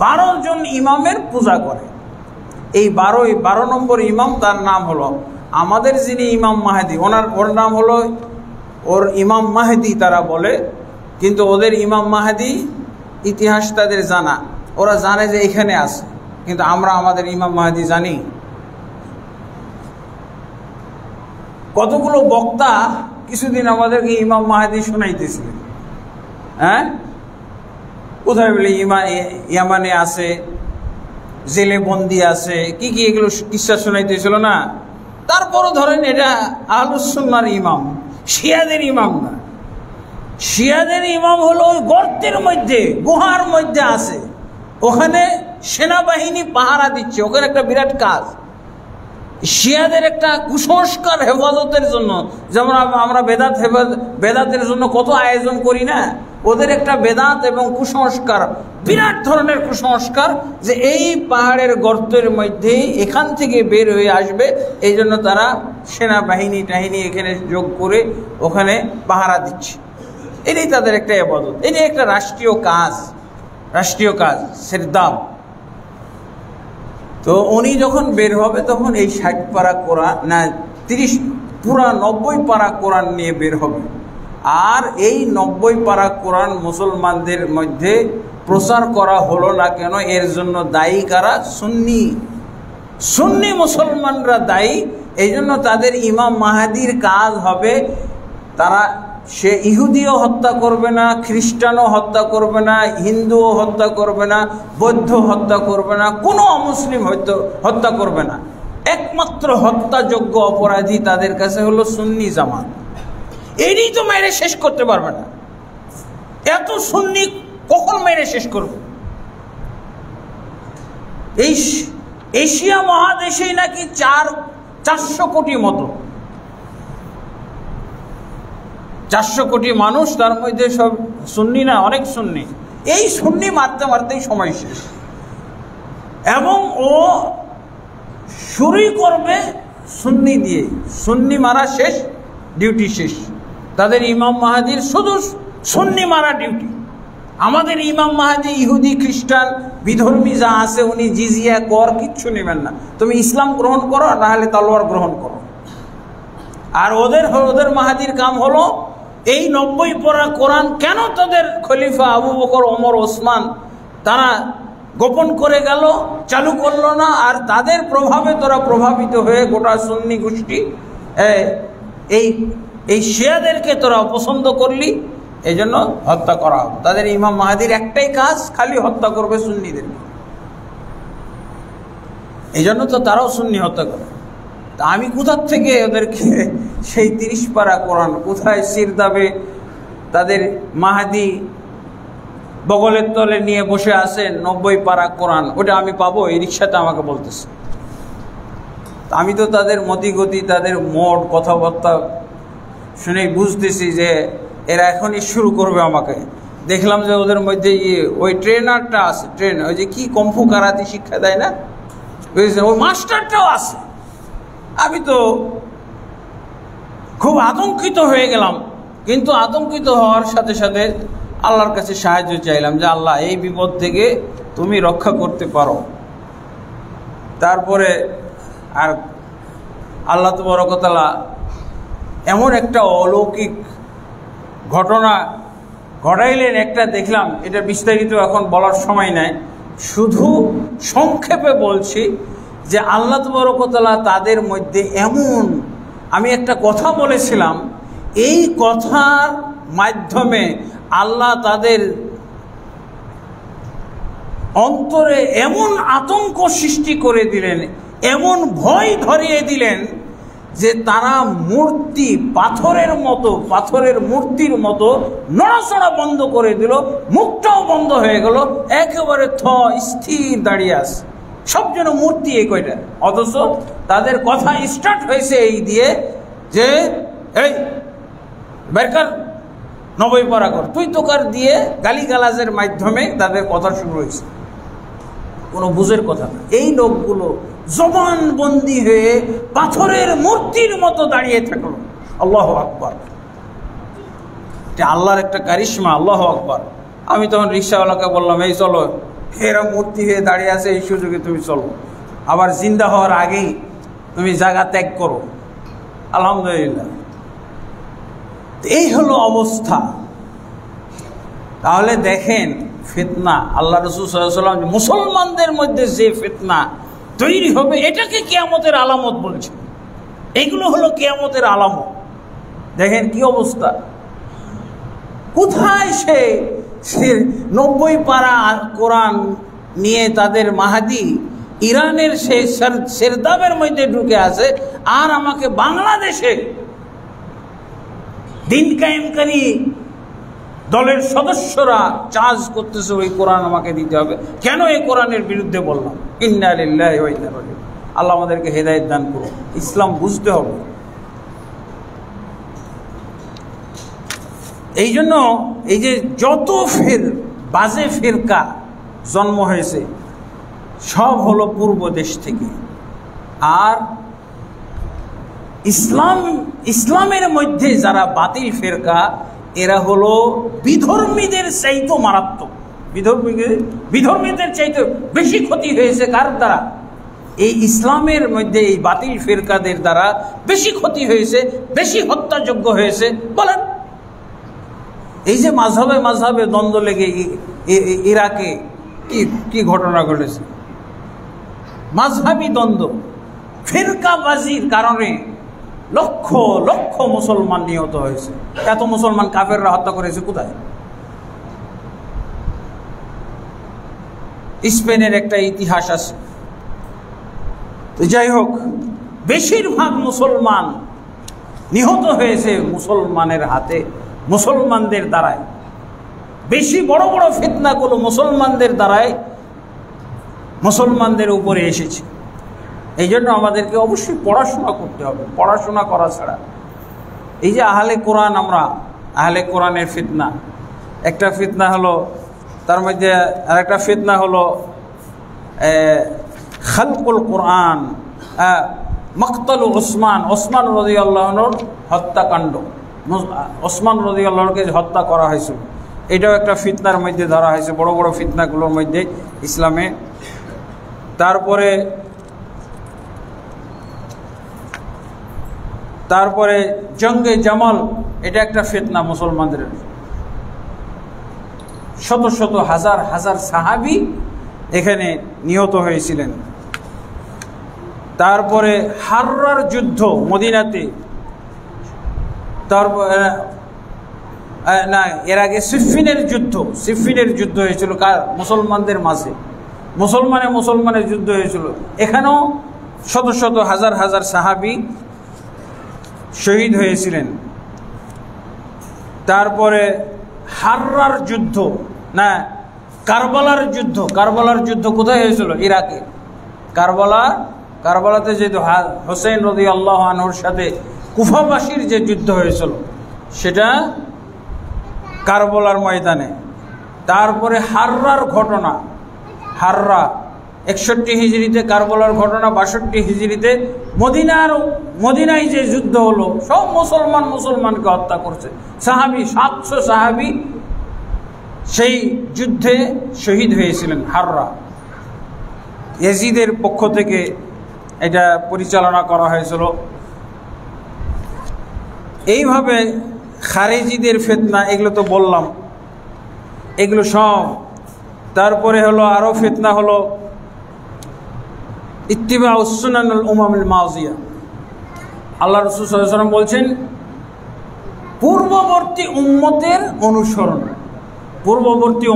12 জন ইমামের পূজা করে। এই 12 নম্বর ইমাম, তার নাম হলো আমাদের যিনি ইমাম মাহদি, ওর নাম হলো, ওর ইমাম মাহদি তারা বলে, কিন্তু ওদের ইমাম মাহদি ইতিহাস তাদের জানা, ওরা জানে যে এখানে আছে, কিন্তু আমরা আমাদের ইমাম মাহদি জানি। কতগুলো বক্তা কিছুদিন আমাদেরকে ইমাম মাহদি শোনাইতেছিলেন। হ্যাঁ, কোথায় বলে ইয়ামানে আছে, জেলে বন্দি আছে, কি কি এগুলো কিসা শোনাইতেছিল না। তারপরও ধরেন এটা আহলুস সুন্নাহর ইমাম, শিয়াদের ইমাম না। শিয়াদের ইমাম হলো ওই গর্তের মধ্যে, গুহার মধ্যে আছে, ওখানে সেনাবাহিনী পাহারা দিচ্ছে, ওখানে একটা বিরাট কাজ। শিয়াদের একটা কুসংস্কার হেফাজতের জন্য, যেমন আমরা বেদাতের জন্য কত আয়োজন করি না, ওদের একটা বেদাত এবং কুসংস্কার, বিরাট ধরনের কুসংস্কার, যে এই পাহাড়ের গর্তের মধ্যে এখান থেকে বের হয়ে আসবে, এই জন্য তারা সেনাবাহিনী টাহিনী এখানে যোগ করে ওখানে পাহারা দিচ্ছে। এটাই তাদের একটা ইবাদত, এটাই একটা রাষ্ট্রীয় কাজ সেরদাব। তো উনি যখন বের হবে তখন এই 60 পারা কোরআন না 30 পুরা 90 পারা কোরআন নিয়ে বের হবে। আর এই 90 পারা কোরআন মুসলমানদের মধ্যে প্রচার করা হলো না কেন, এর জন্য দায়ী কারা? সুন্নি মুসলমানরা দায়ী। এই জন্য তাদের ইমাম মাহাদির কাজ হবে, সে ইহুদিও হত্যা করবে না, খ্রিস্টানও হত্যা করবে না, হিন্দুও হত্যা করবে না, বৌদ্ধ হত্যা করবে না, কোনো অমুসলিম হত্যা করবে না। একমাত্র হত্যাযোগ্য অপরাধী তাদের কাছে হলো সুন্নি জামাত। এরই তো মেরে শেষ করতে পারবে না। এত সুন্নি কখন মেরে শেষ করবে? এই এশিয়া মহাদেশেই নাকি 400 কোটি মতো, 400 কোটি মানুষ, তার মধ্যে সব সুন্নি না, অনেক সুন্নি। এই সুন্নি মারতে মারতেই সময় শেষ, এবং ও শুরুই করবে সুন্নি দিয়ে। সুন্নি মারা শেষ, ডিউটি শেষ। তাদের ইমাম মাহাদির শুধু সুন্নি মারা ডিউটি। আমাদের ইমাম মাহাদি ইহুদি খ্রিস্টান বিধর্মী যা আছে, উনি জিজিয়া কর কিচ্ছু নেবেন না। তুমি ইসলাম গ্রহণ করো, না হলে তলোয়ার গ্রহণ করো। আর ওদের মাহাদির কাম হলো এই 90 পারা কোরআন কেন তাদের খলিফা আবু বকর, ওমর, ওসমান তারা গোপন করে গেল, চালু করলো না, আর তাদের প্রভাবে তোরা প্রভাবিত হয়ে গোটা সুন্নি গোষ্ঠী এই শিয়াদেরকে তোরা অপছন্দ করলি, এই জন্য হত্যা করা। তাদের ইমাম মাহাদির একটাই কাজ, খালি হত্যা করবে সুন্নিদেরকে। এই জন্য তো তারাও সুন্নি হত্যা করে। তা আমি কোথার থেকে ওদেরকে সেই 30 পারা কোরআন, কোথায় সিরদাবে তাদের মাহাদি বগলের তলে নিয়ে বসে আছেন 90 পারা কোরআন, ওটা আমি পাবো? এই রিক্সাতে আমাকে বলতেছে। আমি তো তাদের মতিগতি, তাদের মোড কথাবার্তা শুনে বুঝতেছি যে এরা এখনই শুরু করবে আমাকে। দেখলাম যে ওদের মধ্যে ওই ট্রেনারটা আছে, ওই যে কি কম্ফু কারাতে শিক্ষা দেয় না, বুঝেছেন, ওই মাস্টারটাও আছে। আমি তো খুব আতঙ্কিত হয়ে গেলাম, কিন্তু আতঙ্কিত হওয়ার সাথে সাথে আল্লাহর কাছে সাহায্য চাইলাম যে আল্লাহ, এই বিপদ থেকে তুমি রক্ষা করতে পারো। তারপরে আর আল্লাহ তাবারক ওয়া তাআলা এমন একটা অলৌকিক ঘটনা ঘটাইলেন, একটা দেখলাম। এটা বিস্তারিত এখন বলার সময় নাই, শুধু সংক্ষেপে বলছি যে আল্লাহ তাবারক ওয়া তাআলা তাদের মধ্যে এমন, আমি একটা কথা বলেছিলাম, এই কথার মাধ্যমে আল্লাহ তাদের অন্তরে এমন আতঙ্ক সৃষ্টি করে দিলেন, এমন ভয় ধরিয়ে দিলেন যে তারা মূর্তি, পাথরের মূর্তির মতো নড়াচড়া বন্ধ করে দিল, মুখটাও বন্ধ হয়ে গেল, একেবারে স্থির দাঁড়িয়ে আছে। সব যেন মূর্তি এই কয়টা, অথচ তাদের কথা স্টার্ট হয়েছে এই দিয়ে যে এই বেরকার 90 পারা কর, তুই তোকার দিয়ে গালিগালাজের মাধ্যমে তাদের কথা শুরু হয়েছে, কোনো বুঝের কথা না। এই লোকগুলো জবানবন্দি হয়ে পাথরের মূর্তির মতো দাঁড়িয়ে থাকলো। আল্লাহু আকবার, এটা আল্লাহর একটা কারিশমা। আল্লাহু আকবার। আমি তখন রিক্সাওয়ালাকে বললাম, এই চলো, এরা মূর্তি হয়ে দাঁড়িয়ে আছে, এই সুযোগে তুমি চলো, আবার জিন্দা হওয়ার আগেই তুমি জায়গা ত্যাগ করো। আলহামদুলিল্লাহ, এই হলো অবস্থা। তাহলে দেখেন ফিতনা, আল্লাহ রাসূল সাল্লাল্লাহু আলাইহি ওয়াসাল্লাম মুসলমানদের মধ্যে যে ফিতনা তৈরি হবে, এটাকে কিয়ামতের আলামত বলছে। এগুলো হলো কিয়ামতের আলামত। দেখেন কি অবস্থা, কোথায় সে 90 পারা কোরআন নিয়ে তাদের মাহাদি ইরানের সেই সেরদাবের মধ্যে ঢুকে আছে, আর আমাকে বাংলাদেশে দিন কায়েমকারী দলের সদস্যরা চার্জ করতেছে ওই কোরআন আমাকে দিতে হবে। কেন এই কোরআনের বিরুদ্ধে বললাম? ইন্না লিল্লাহি ওয়া ইন্না ইলাইহি রাজিউন। আল্লাহ আমাদেরকে হেদায়েত দান করুন। ইসলাম বুঝতে হবে। এই জন্য এই যে যত বাজে ফিরকা জন্ম হয়েছে সব হলো পূর্ব দেশ থেকে। আর ইসলামের মধ্যে যারা বাতিল ফিরকা, এরা হলো বিধর্মীদের চাইতে মারাত্মক। বিধর্মীদের চাইতে বেশি ক্ষতি হয়েছে কার দ্বারা? এই ইসলামের মধ্যে এই বাতিল ফিরকাদের দ্বারা বেশি ক্ষতি হয়েছে, বেশি হত্যাযোগ্য হয়েছে। বলেন, এই যে মাযহাবে দ্বন্দ্ব লেগে ইরাকে কি ঘটনা ঘটেছে, মাযহাবী দ্বন্দ্ব, ফিরকাবাজির কারণে লক্ষ লক্ষ মুসলমান নিহত হয়েছে। এত মুসলমান কাফেররা হত্যা করেছে কোথায়? স্পেনের একটা ইতিহাস আছে। তো যাই হোক, বেশিরভাগ মুসলমান নিহত হয়েছে মুসলমানের হাতে, মুসলমানদের দ্বারায়। বেশি বড় বড় ফিতনাগুলো মুসলমানদের দ্বারায় মুসলমানদের উপরে এসেছে। এই জন্য আমাদেরকে অবশ্যই পড়াশোনা করতে হবে। পড়াশোনা করা ছাড়া এই যে আহলে কোরআন, আমরা আহলে কোরআনের ফিতনা, একটা ফিতনা হলো, তার মধ্যে আরেকটা ফিতনা হলো খালকুল কোরআন, মকতল ওসমান রাদিয়াল্লাহু আনহুর হত্যাকাণ্ড, ওসমান রাদিয়াল্লাহু আনহুকে হত্যা করা হয়েছিল, এটাও একটা ফিতনার মধ্যে ধরা হয়েছে, বড় বড় ফিতনাগুলোর মধ্যে ইসলামে। তারপরে জঙ্গে জামাল, এটা একটা ফিতনা মুসলমানদের। শত শত হাজার হাজার সাহাবী এখানে নিহত হয়েছিলেন। তারপরে হাররার যুদ্ধ মদিনাতে, তারপরে না, এর আগে সিফিনের যুদ্ধ হয়েছিল কার? মুসলমানদের মাঝে। মুসলমানের যুদ্ধ হয়েছিল, এখানেও শত শত হাজার হাজার সাহাবী শহীদ হয়েছিলেন। তারপরে হাররার যুদ্ধ, না, কারবালার যুদ্ধ কোথায় হয়েছিল? ইরাকে। কারবালাতে যে হোসেন রাদিয়াল্লাহু আনহুর সাথে কুফাবাসীর যে যুদ্ধ হয়েছিল, সেটা কারবালার ময়দানে। তারপরে হাররার ঘটনা, হাররা 61 হিজরিতে কারবালার ঘটনা, 62 হিজরিতে মদিনায় যে যুদ্ধ হলো, সব মুসলমানকে হত্যা করছে। 700 সাহাবী সেই যুদ্ধে শহীদ হয়েছিলেন। হাররা ইয়াজিদের পক্ষ থেকে এটা পরিচালনা করা হয়েছিল। এইভাবে খারেজিদের ফিতনা, এগুলো তো বললাম, এগুলো সব। তারপরে হলো আরো ফিতনা হলো ইত্তিবাউস সুনানুল উমামিল মাযিয়া। আল্লাহ রাসূল সাল্লাল্লাহু আলাইহি ওয়াসাল্লাম বলছেন, পূর্ববর্তী উম্মতের অনুসরণ। পূর্ববর্তী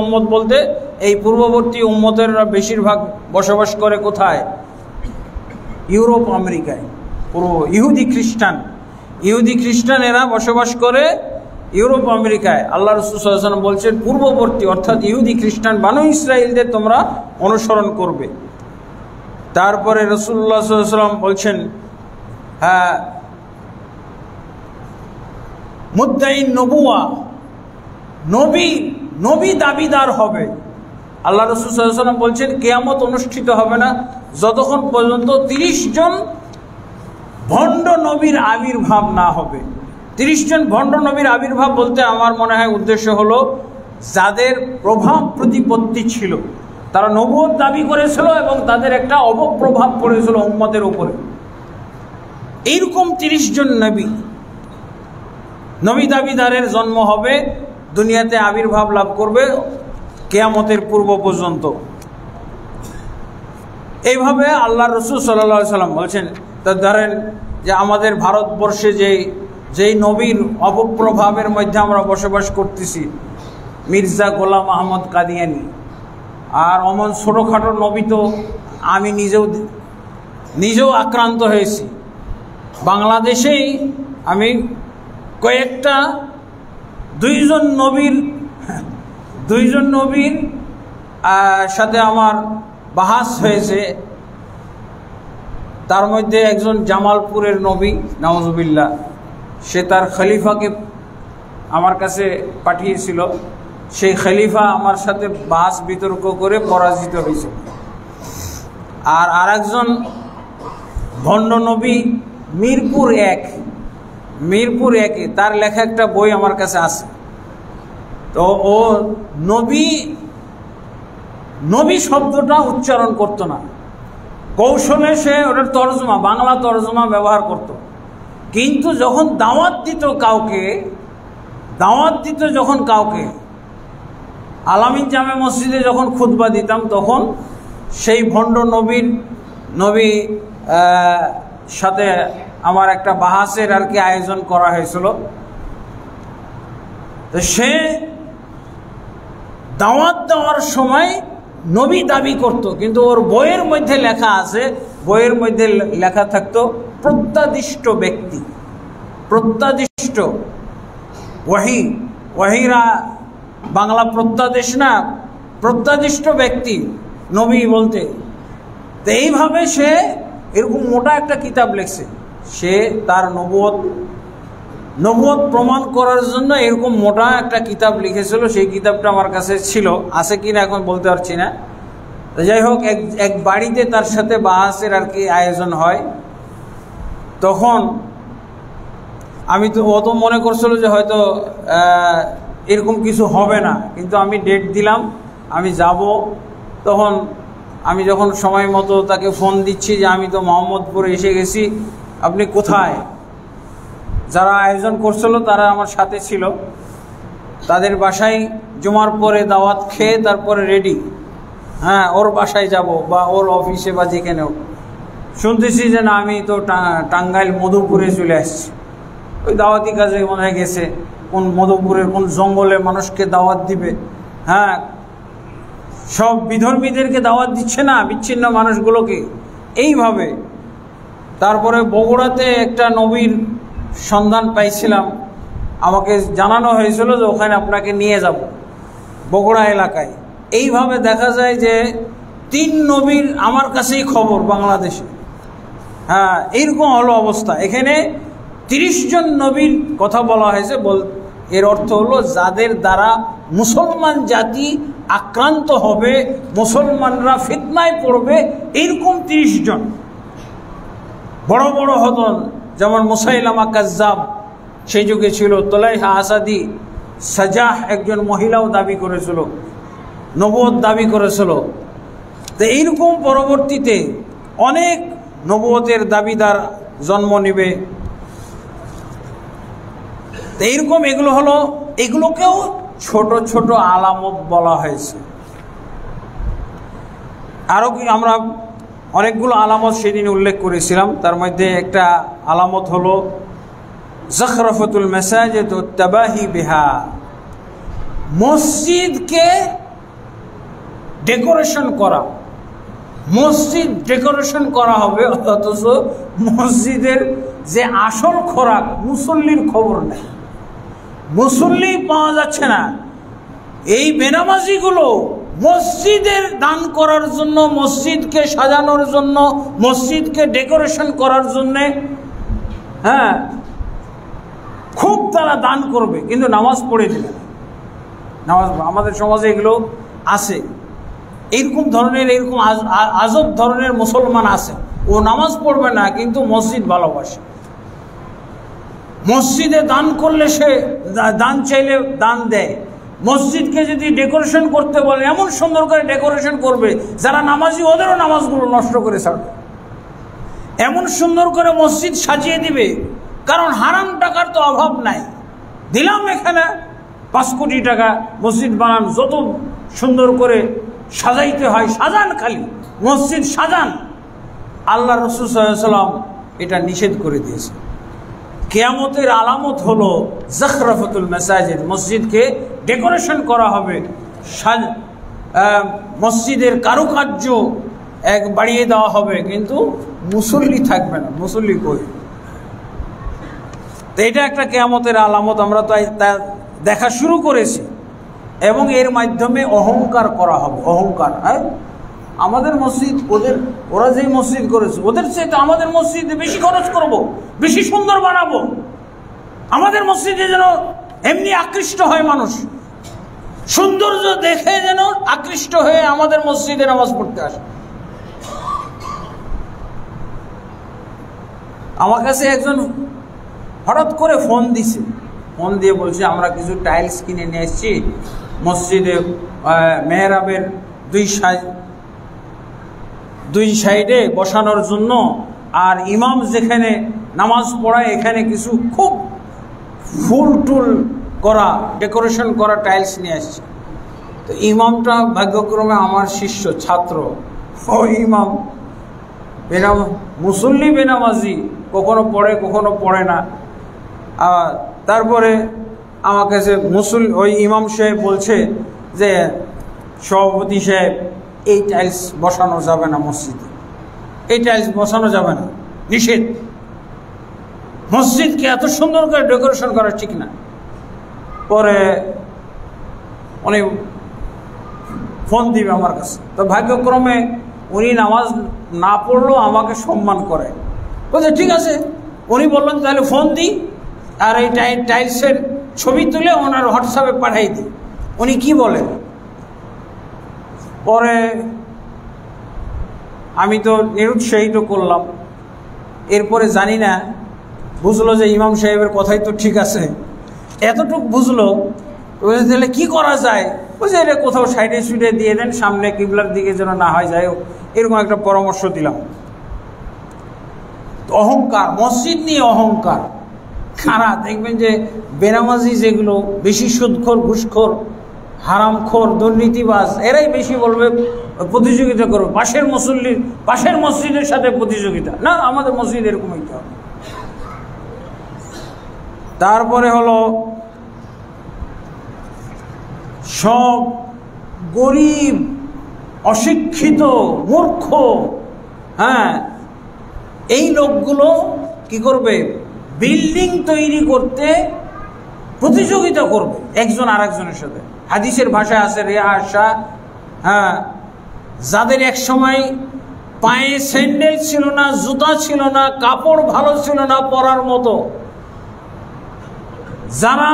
উম্মত বলতে এই পূর্ববর্তী উম্মতেরা বেশিরভাগ বসবাস করে কোথায়? ইউরোপ, আমেরিকায়। ইহুদি খ্রিস্টান এরা বসবাস করে ইউরোপ আমেরিকায় আল্লাহ রাসূল সাল্লাল্লাহু আলাইহি ওয়াসাল্লাম বলছেন পূর্ববর্তী অর্থাৎ ইহুদি খ্রিস্টান বানু ইসরাইলদের তোমরা অনুসরণ করবে। তারপরে রাসূলুল্লাহ সাল্লাল্লাহু আলাইহি ওয়াসাল্লাম বলছেন হ্যাঁ মুদ্দাইন নবুয়া, নবী দাবিদার হবে। আল্লাহ রাসূল সাল্লাল্লাহু আলাইহি ওয়াসাল্লাম বলছেন কিয়ামত অনুষ্ঠিত হবে না যতক্ষণ পর্যন্ত 30 জন ভণ্ড নবীর আবির্ভাব না হবে। 30 জন ভণ্ড নবীর আবির্ভাব বলতে আমার মনে হয় উদ্দেশ্য হলো যাদের প্রভাব প্রতিপত্তি ছিল, তারা নবুয়ত দাবি করেছিল এবং তাদের একটা অপপ্রভাব পড়েছিল উম্মতের উপরে। এইরকম 30 জন নবী দাবিদারের জন্ম হবে, দুনিয়াতে আবির্ভাব লাভ করবে কিয়ামতের পূর্ব পর্যন্ত। এইভাবে আল্লাহ রাসূল সাল্লাল্লাহু আলাইহি ওয়াসাল্লাম বলছেন। তা ধরেন যে আমাদের ভারতবর্ষে যেই নবীর অপপ্রভাবের মধ্যে আমরা বসবাস করতেছি, মির্জা গোলাম আহমদ কাদিয়ানি, আর অমন ছোটোখাটো নবী তো আমি নিজেও আক্রান্ত হয়েছি। বাংলাদেশেই আমি কয়েকটা দুইজন নবীর সাথে আমার বাহাস হয়েছে। তার মধ্যে একজন জামালপুরের নবী নাউজুবিল্লাহ, সে তার খলিফাকে আমার কাছে পাঠিয়েছিল। সেই খলিফা আমার সাথে বাহাস বিতর্ক করে পরাজিত হয়েছিল। আর আরেকজন ভণ্ড নবী মিরপুর একে তার লেখা একটা বই আমার কাছে আছে। তো ও নবী শব্দটা উচ্চারণ করতো না, কৌশলে সে ওটার তর্জমা, বাংলা তর্জমা ব্যবহার করত। কিন্তু যখন দাওয়াত দিত কাউকে আলামিন জামে মসজিদে যখন খুতবা দিতাম, তখন সেই ভণ্ড নবী সাথে আমার একটা বাহাসের আর কি আয়োজন করা হয়েছিল। তো সে দাওয়াত দেওয়ার সময় নবী দাবি করত, কিন্তু ওর বইয়ের মধ্যে লেখা থাকতো প্রত্যাদিষ্ট ব্যক্তি, প্রত্যাদিষ্ট ওয়াহিরা বাংলা প্রত্যাদেশ না, প্রত্যাদিষ্ট ব্যক্তি নবী বলতে। তো এইভাবে সে এরকম মোটা একটা কিতাব লিখছে। সে তার নবুয়ত প্রমাণ করার জন্য এরকম মোটা একটা কিতাব লিখেছিল। সেই কিতাবটা আমার কাছে ছিল, আছে কিনা এখন বলতে পারছি না। তো যাই হোক, এক বাড়িতে তার সাথে বাহাসের আর কি আয়োজন হয়। তখন ও তো মনে করছিল যে হয়তো এরকম কিছু হবে না, কিন্তু আমি ডেট দিলাম, আমি যাব। তখন আমি যখন সময় মতো তাকে ফোন দিচ্ছি যে আমি তো মোহাম্মদপুরে এসে গেছি, আপনি কোথায়? যারা আয়োজন করছিল তারা আমার সাথে ছিল, তাদের বাসায় জুমার পরে দাওয়াত খেয়ে তারপরে রেডি, হ্যাঁ ওর বাসায় যাব বা ওর অফিসে বা যেখানেও। শুনতেছি যে না, আমি তো টাঙ্গাইল মধুপুরে চলে আসছি। ওই দাওয়াতি কাজে মনে হয় গেছে, কোন মধুপুরের কোন জঙ্গলে মানুষকে দাওয়াত দিবে। হ্যাঁ, সব বিধর্মীদেরকে দাওয়াত দিচ্ছে না, বিচ্ছিন্ন মানুষগুলোকে এইভাবে। তারপরে বগুড়াতে একটা নবীর সন্ধান পাইছিলাম, আমাকে জানানো হয়েছিল যে ওখানে আপনাকে নিয়ে যাব বগুড়া এলাকায়। এইভাবে দেখা যায় যে 3 নবীর আমার কাছেই খবর বাংলাদেশে। হ্যাঁ, এইরকম হলো অবস্থা। এখানে 30 জন নবীর কথা বলা হয়েছে। এর অর্থ হলো যাদের দ্বারা মুসলমান জাতি আক্রান্ত হবে, মুসলমানরা ফিতনায় পড়বে, এইরকম 30 জন। বড় বড় হতেন, যেমন মুসাইলামা কাজ্জাব সেই যুগে ছিল, তোলাইহা আসাদি, সাজাহ একজন মহিলাও দাবি করেছিল, নবুয়ত দাবি করেছিল। তো এইরকম পরবর্তীতে অনেক নবুয়তের দাবিদার জন্ম নেবে। তো এইরকম এগুলোকেও ছোট ছোট আলামত বলা হয়েছে। আরও কি আমরা অনেকগুলো আলামত সেদিন উল্লেখ করেছিলাম। তার মধ্যে একটা আলামত হলো জখরফতুল মাসাজিদ ওয়া তাবাহি বিহা, মসজিদকে ডেকোরেশন করা। মসজিদ ডেকোরেশন করা হবে, অথচ মসজিদের যে আসল খোরাক মুসল্লির খবর নেই। মুসল্লি পাওয়া যাচ্ছে না। এই বেনামাজিগুলো মসজিদের দান করার জন্য, মসজিদকে সাজানোর জন্য, মসজিদকে ডেকোরেশন করার জন্যে, হ্যাঁ, খুব তারা দান করবে, কিন্তু নামাজ পড়ে দিবে না। নামাজ, আমাদের সমাজে এগুলো আছে। এইরকম ধরনের, এরকম আজব ধরনের মুসলমান আছে। ও নামাজ পড়বে না, কিন্তু মসজিদ ভালোবাসে। মসজিদে দান করলে সে দান চাইলে দান দেয়। মসজিদকে যদি ডেকোরেশন করতে বলে, এমন সুন্দর করে ডেকোরেশন করবে, যারা নামাজি ওদেরও নামাজগুলো নষ্ট করে ছাড়বে। এমন সুন্দর করে মসজিদ সাজিয়ে দিবে, কারণ হারাম টাকার তো অভাব নাই। দিলাম এখানে 5 কোটি টাকা, মসজিদ বানান, যত সুন্দর করে সাজাইতে হয় সাজান, খালি মসজিদ সাজান। আল্লাহ রাসূল সাল্লাল্লাহু আলাইহি ওয়াসাল্লাম এটা নিষেধ করে দিয়েছে। কিয়ামতের আলামত হলো জাখরাফাতুল মাসাজিদ, মসজিদকে ডেকোরেশন করা হবে, মসজিদের কারুকার্য বাড়িয়ে দেওয়া হবে, কিন্তু মুসল্লি থাকবে না। মুসল্লি কই? তো এটা একটা কিয়ামতের আলামত, আমরা তো দেখা শুরু করেছি। এবং এর মাধ্যমে অহংকার করা হবে। অহংকার, হ্যাঁ, আমাদের মসজিদ, ওরা যে মসজিদ করেছে ওদের চেয়ে আমাদের মসজিদে বেশি খরচ করব, বেশি সুন্দর বানাবো। আমাদের মসজিদে যেন এমনি আকৃষ্ট হয় মানুষ, সৌন্দর্য দেখে যেন আকৃষ্ট হয়ে আমাদের মসজিদে নামাজ পড়তে আসে। আমার কাছে একজন হঠাৎ করে ফোন দিছে, ফোন দিয়ে বলছে আমরা কিছু টাইলস কিনে নিয়ে এসেছি মসজিদে মেহরাবের দুই সাইডে বসানোর জন্য, আর ইমাম যেখানে নামাজ পড়ায় এখানে কিছু খুব ফুল টুল করা, ডেকোরেশন করা টাইলস নিয়ে আসছে। তো ইমামটা ভাগ্যক্রমে আমার শিষ্য ছাত্র। ও ইমাম মুসল্লি বেনামাজি, কখনো পড়ে কখনো পড়ে না। তারপরে আমার কাছে ওই ইমাম সাহেব বলছে যে সভাপতি সাহেব, এই টাইলস বসানো যাবে না মসজিদে, এই টাইলস বসানো যাবে না, নিষেধ। মসজিদকে এত সুন্দর করে ডেকোরেশন করা ঠিক না। পরে উনি ফোন দিবে আমার কাছে, তো ভাগ্যক্রমে উনি নামাজ না পড়লেও আমাকে সম্মান করে। বলছে ঠিক আছে, উনি বললেন তাহলে ফোন দিই আর এই টাইলসের ছবি তুলে ওনার হোয়াটসঅ্যাপে পাঠাই দিই। উনি কি বলেন? পরে আমি তো নিরুৎসাহিত করলাম। এরপরে জানি না, বুঝলো যে ইমাম সাহেবের কথাই তো ঠিক আছে, এতটুক বুঝলো। তাহলে কি করা যায়? বুঝে এটা কোথাও সাইডে সুইডে দিয়ে দেন, সামনে কিবলার দিকে যেন না হয় যায়, এরকম একটা পরামর্শ দিলাম। অহংকার, মসজিদ নিয়ে অহংকার খারাপ। দেখবেন যে বেনামাজি যেগুলো বেশি সুদখোর, ঘুষখোর, হারামখোর, দুর্নীতিবাজ, এরাই বেশি বলবে প্রতিযোগিতা করবে, পাশের মসজিদের সাথে প্রতিযোগিতা না, আমাদের মসজিদ এরকম হইতে হবে। তারপরে হলো সব গরিব, অশিক্ষিত, মূর্খ, হ্যাঁ, এই লোকগুলো কি করবে? বিল্ডিং তৈরি করতে প্রতিযোগিতা করবে একজন আরেকজনের সাথে। হাদিসের ভাষায় আছে রিয়াশা, হ্যাঁ, যাদের এক সময় পায়ে স্যান্ডেল ছিল না, জুতা ছিল না, কাপড় ভালো ছিল না পরার মতো, যারা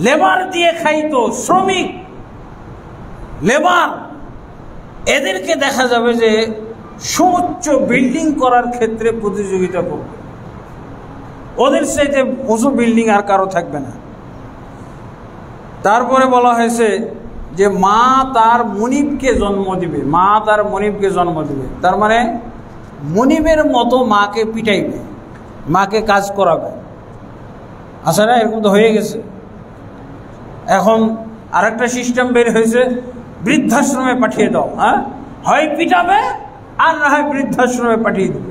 লেবার দিয়ে খাইতো, শ্রমিক লেবার, এদেরকে দেখা যাবে যে সুউচ্চ বিল্ডিং করার ক্ষেত্রে প্রতিযোগিতা করবে। ওদের চাইতে উঁচু বিল্ডিং আর কারো থাকবে না। তারপরে বলা হয়েছে যে মা তার মুনিবকে জন্ম দিবে, মা তার মুনিবকে জন্ম দিবে, তার মানে মুনিবের মতো মাকে পিটাইবে, মাকে কাজ করাবে। আচ্ছা না, এরকম তো হয়ে গেছে। এখন আরেকটা সিস্টেম বের হয়েছে, বৃদ্ধাশ্রমে পাঠিয়ে দাও। হ্যাঁ, হয় পিটাবে আর না হয় বৃদ্ধাশ্রমে পাঠিয়ে দেবে।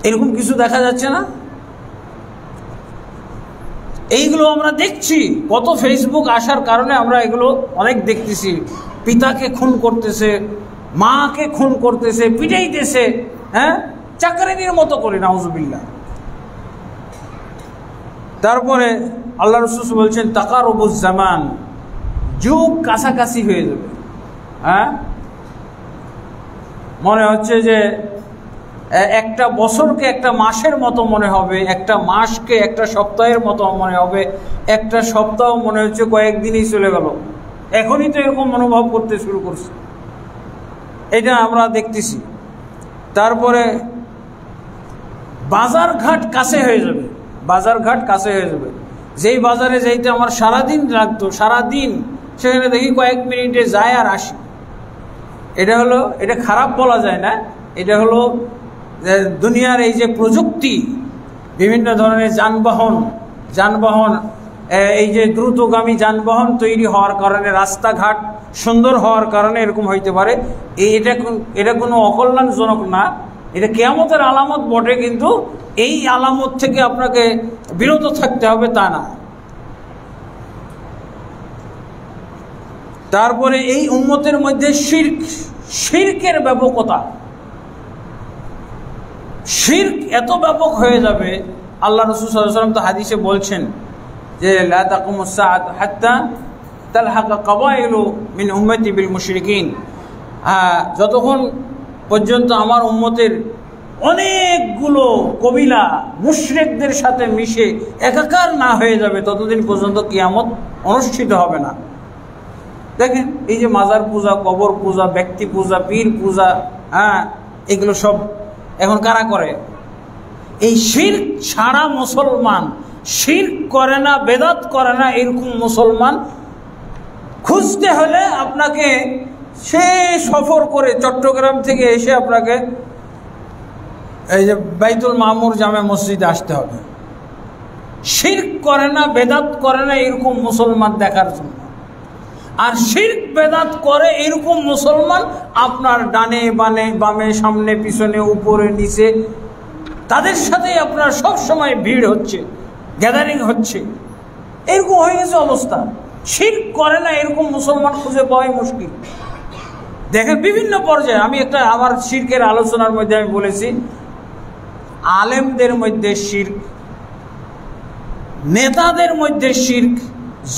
এরকম কিছু দেখা যাচ্ছে না? এইগুলো আমরা দেখছি, কত ফেসবুক আসার কারণে আমরা এগুলো অনেক দেখতেছি। পিতাকে খুন করতেছে, মাকে খুন করতেছে, পিটাইতেছে, হ্যাঁ, চাকরানির মতো করে, নাউজুবিল্লাহ। তারপরে আল্লাহ রাসূল বলছেন তাকারুবুজ জামান, যুগ কাছাকাছি হয়ে যাবে। হ্যাঁ, মনে হচ্ছে যে একটা বছরকে একটা মাসের মতো মনে হবে, একটা মাসকে একটা সপ্তাহের মতো মনে হবে, একটা সপ্তাহ মনে হচ্ছে কয়েকদিনই চলে গেল। এখনই তো এরকম অনুভব করতে শুরু করছে, এটা আমরা দেখতেছি। তারপরে বাজারঘাট কাছে হয়ে যাবে, বাজারঘাট কাছে হয়ে যাবে। যেই বাজারে যাইতে আমার সারাদিন লাগতো, সারাদিন, সেখানে দেখি কয়েক মিনিটে যায় আর আসি। এটা খারাপ বলা যায় না, এটা হলো দুনিয়ার এই যে প্রযুক্তি, বিভিন্ন ধরনের যানবাহন, এই যে দ্রুতগামী যানবাহন তৈরি হওয়ার কারণে, রাস্তাঘাট সুন্দর হওয়ার কারণে এরকম হইতে পারে। এটা কোনো অকল্যাণজনক না, এটা কিয়ামতের আলামত বটে, কিন্তু এই আলামত থেকে আপনাকে বিরত থাকতে হবে তা না। তারপরে এই উম্মতের মধ্যে শিরকের ব্যাপকতা, শিরক এত ব্যাপক হয়ে যাবে। আল্লাহ রাসূল সাল্লাল্লাহু আলাইহি ওয়াসাল্লাম তো হাদিসে বলছেন যে লা তাকুমুস সাআত হাত্তা তালহাকা কাবাইলু মিন উম্মতি বিল মুশরিকিন, যতক্ষণ পর্যন্ত আমার উম্মতের অনেকগুলো কবিলা মুশরিকদের সাথে মিশে একাকার না হয়ে যাবে, ততদিন পর্যন্ত কিয়ামত অনুষ্ঠিত হবে না। দেখেন, এই যে মাজার পূজা, কবর পূজা, ব্যক্তি পূজা, পীর পূজা, এগুলো সব এখন কারা করে? এই শিরক ছাড়া মুসলমান, শিরক করে না, বেদাত করে না, এরকম মুসলমান খুঁজতে হলে আপনাকে সে সফর করে চট্টগ্রাম থেকে এসে আপনাকে এই যে বাইতুল মামুর জামে মসজিদে আসতে হবে। শিরক করে না, বেদাত করে না এরকম মুসলমান দেখার জন্য। আর শিরক বেদাত করে এরকম মুসলমান আপনার ডানে বামে, সামনে পিছনে, উপরে নিচে, তাদের সাথে আপনার সব সময় ভিড় হচ্ছে, গ্যাদারিং হচ্ছে, এরকম হয়ে গেছে অবস্থা। শিরক করে না এরকম মুসলমান খুঁজে পাওয়াই মুশকিল। দেখেন, বিভিন্ন পর্যায়ে আমি আমার শিরকের আলোচনার মধ্যে আমি বলেছি, আলেমদের মধ্যে শিরক, নেতাদের মধ্যে শিরক,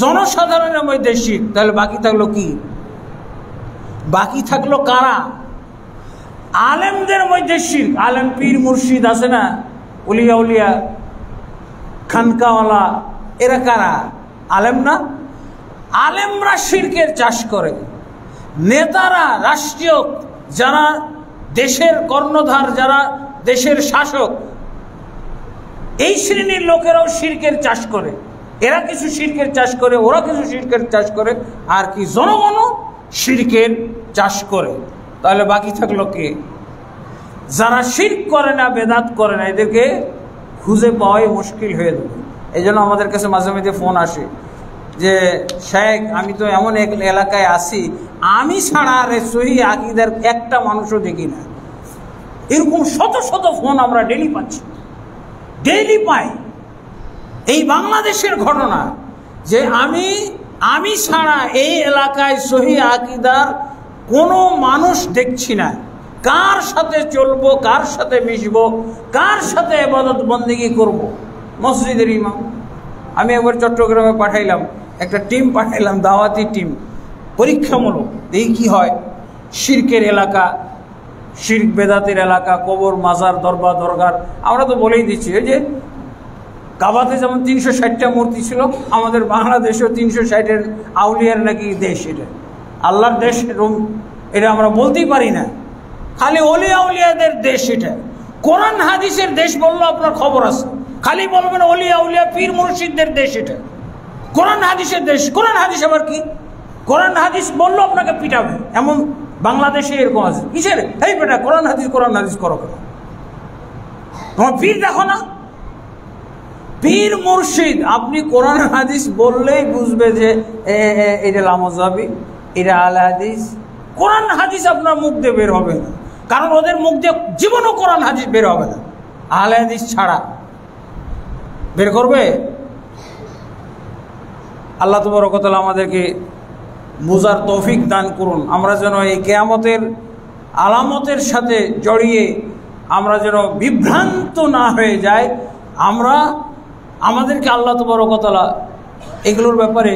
জনসাধারণের মধ্যে শিরক। তাহলে বাকি থাকলো কি? বাকি থাকলো কারা? আলেমদের মধ্যে শিরক। আলেম, পীর, মুর্শিদ আছে না, উলিয়া, খানকাওয়ালা, এরা কারা? আলেম না? আলেমরা শিরকের চাষ করে। নেতারা, রাষ্ট্রীয় যারা দেশের কর্ণধার, যারা দেশের শাসক, এই শ্রেণীর লোকেরাও শিরকের চাষ করে। এরা কিছু শিরকের চাষ করে, ওরা কিছু শিরকের চাষ করে, আর কি জনগণও শিরকের চাষ করে। তাহলে বাকি থাকলো কে? যারা শিরক করে না, বেদাত করে না, এদেরকে খুঁজে পাওয়াই মুশকিল হয়ে যাবে। এই জন্য আমাদের কাছে মাঝে মাঝে ফোন আসে যে শেখ, আমি তো এমন এক এলাকায় আছি, আমি ছাড়া আর সহিহ আকীদার একটা মানুষও দেখি না। এরকম শত শত ফোন আমরা ডেইলি পাচ্ছি, ডেইলি পাই। এই বাংলাদেশের ঘটনা যে আমি ছাড়া এই এলাকায় সহিহ আকীদার কোনো মানুষ দেখছি না। কার সাথে চলবো, কার সাথে মিশবো, কার সাথে ইবাদত বন্দেগী করব? মসজিদের ইমাম। আমি একবার চট্টগ্রামে পাঠাইলাম, একটা টিম পাঠাইলাম, দাওয়াতি টিম, পরীক্ষামূলক, এই কি হয়। শিরকের এলাকা, শিরক বেদাতের এলাকা, কবর, মাজার, দরবার, দরগার, আমরা তো বলেই দিচ্ছি। এই যে কাবাতে যেমন 360টা মূর্তি ছিল, আমাদের বাংলাদেশেও 360-এর আউলিয়ার নাকি দেশ। এটা আল্লাহর দেশ, এটা আমরা বলতেই পারি না। খালি অলিয়া উলিয়াদের দেশ। এটা কোরআন হাদিসের দেশ বললো আপনার খবর আছে, খালি বলবেন অলিয়া উলিয়া, পীর মুর্শিদদের দেশ। এটা কোরআন হাদিসের দেশ। কোরআন হাদিস আবার কি? কোরআন হাদিস বললো আপনাকে পিটাবে, এমন বাংলাদেশে এরকম আছে। কিসের এই বেটা কোরআন হাদিস করো কেন? তোমার পীর দেখো না, পীর মুর্শিদ। আপনি কোরআন হাদিস বললেই বুঝবে যে এটা লামজাবি, এটা আল হাদিস। কোরআন হাদিস আপনার মুখ দিয়ে বের হবে না, কারণ ওদের মুখ দিয়ে জীবনও কোরআন হাদিস বের হবে না। আল হাদিস ছাড়া বের করবে? আল্লাহ তাবারক ওয়া তাআলা আমাদেরকে বুঝার তৌফিক দান করুন। আমরা যেন এই কিয়ামতের আলামতের সাথে জড়িয়ে আমরা যেন বিভ্রান্ত না হয়ে যাই। আমরা আমাদেরকে আল্লাহ তাবারক ওয়া তাআলা এগুলোর ব্যাপারে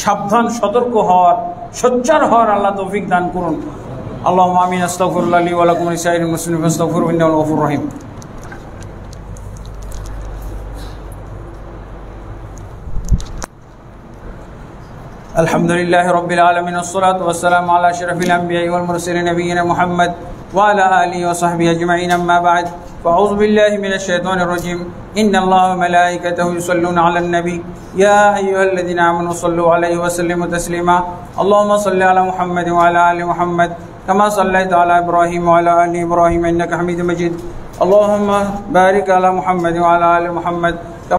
সাবধান সতর্ক হওয়ার সোচ্চার হওয়ার আল্লাহ তৌফিক দান করুন। আল্লাহুম্মা আমিন। আস্তাগফিরুল্লাহ লি ওয়া লাকুম ওয়া লিসাইরিল মুসলিমিন ফাস্তাগফিরুহু ইন্নাহু গফুরুর রহিম। আলহামদুলিল্লাহি রাব্বিল আলামিন ওয়াসসালাতু ওয়াসসালামু আলা আশরাফিল আমবিয়াই ওয়াল মুরসালিন নবিয়িনা মুহাম্মদ ওয়া আলা আলিহি ওয়া সাহবিহি আজমাইন। আম্মা বা'দ। ফাআউযু বিল্লাহি মিনাশ শাইতানির রাজীম। ইন্নাল্লাহা ওয়া মালায়েকাতাহু ইউসাল্লুনা আলান নবী ইয়া আইয়ুহাল্লাযীনা আমানু সাল্লু আলাইহি ওয়া সাল্লিমু তাসলিমা। আল্লাহুম্মা সাল্লি আলা মুহাম্মাদ ওয়া আলা আলি মুহাম্মাদ কামা সাল্লাইতা আলা ইব্রাহিম ওয়া আলা আলি ইব্রাহিম ইন্নাকা হামিদুম মাজিদ। আল্লাহুম্মা বারিক আলা মুহাম্মাদ ওয়া আলা আলি মুহাম্মাদ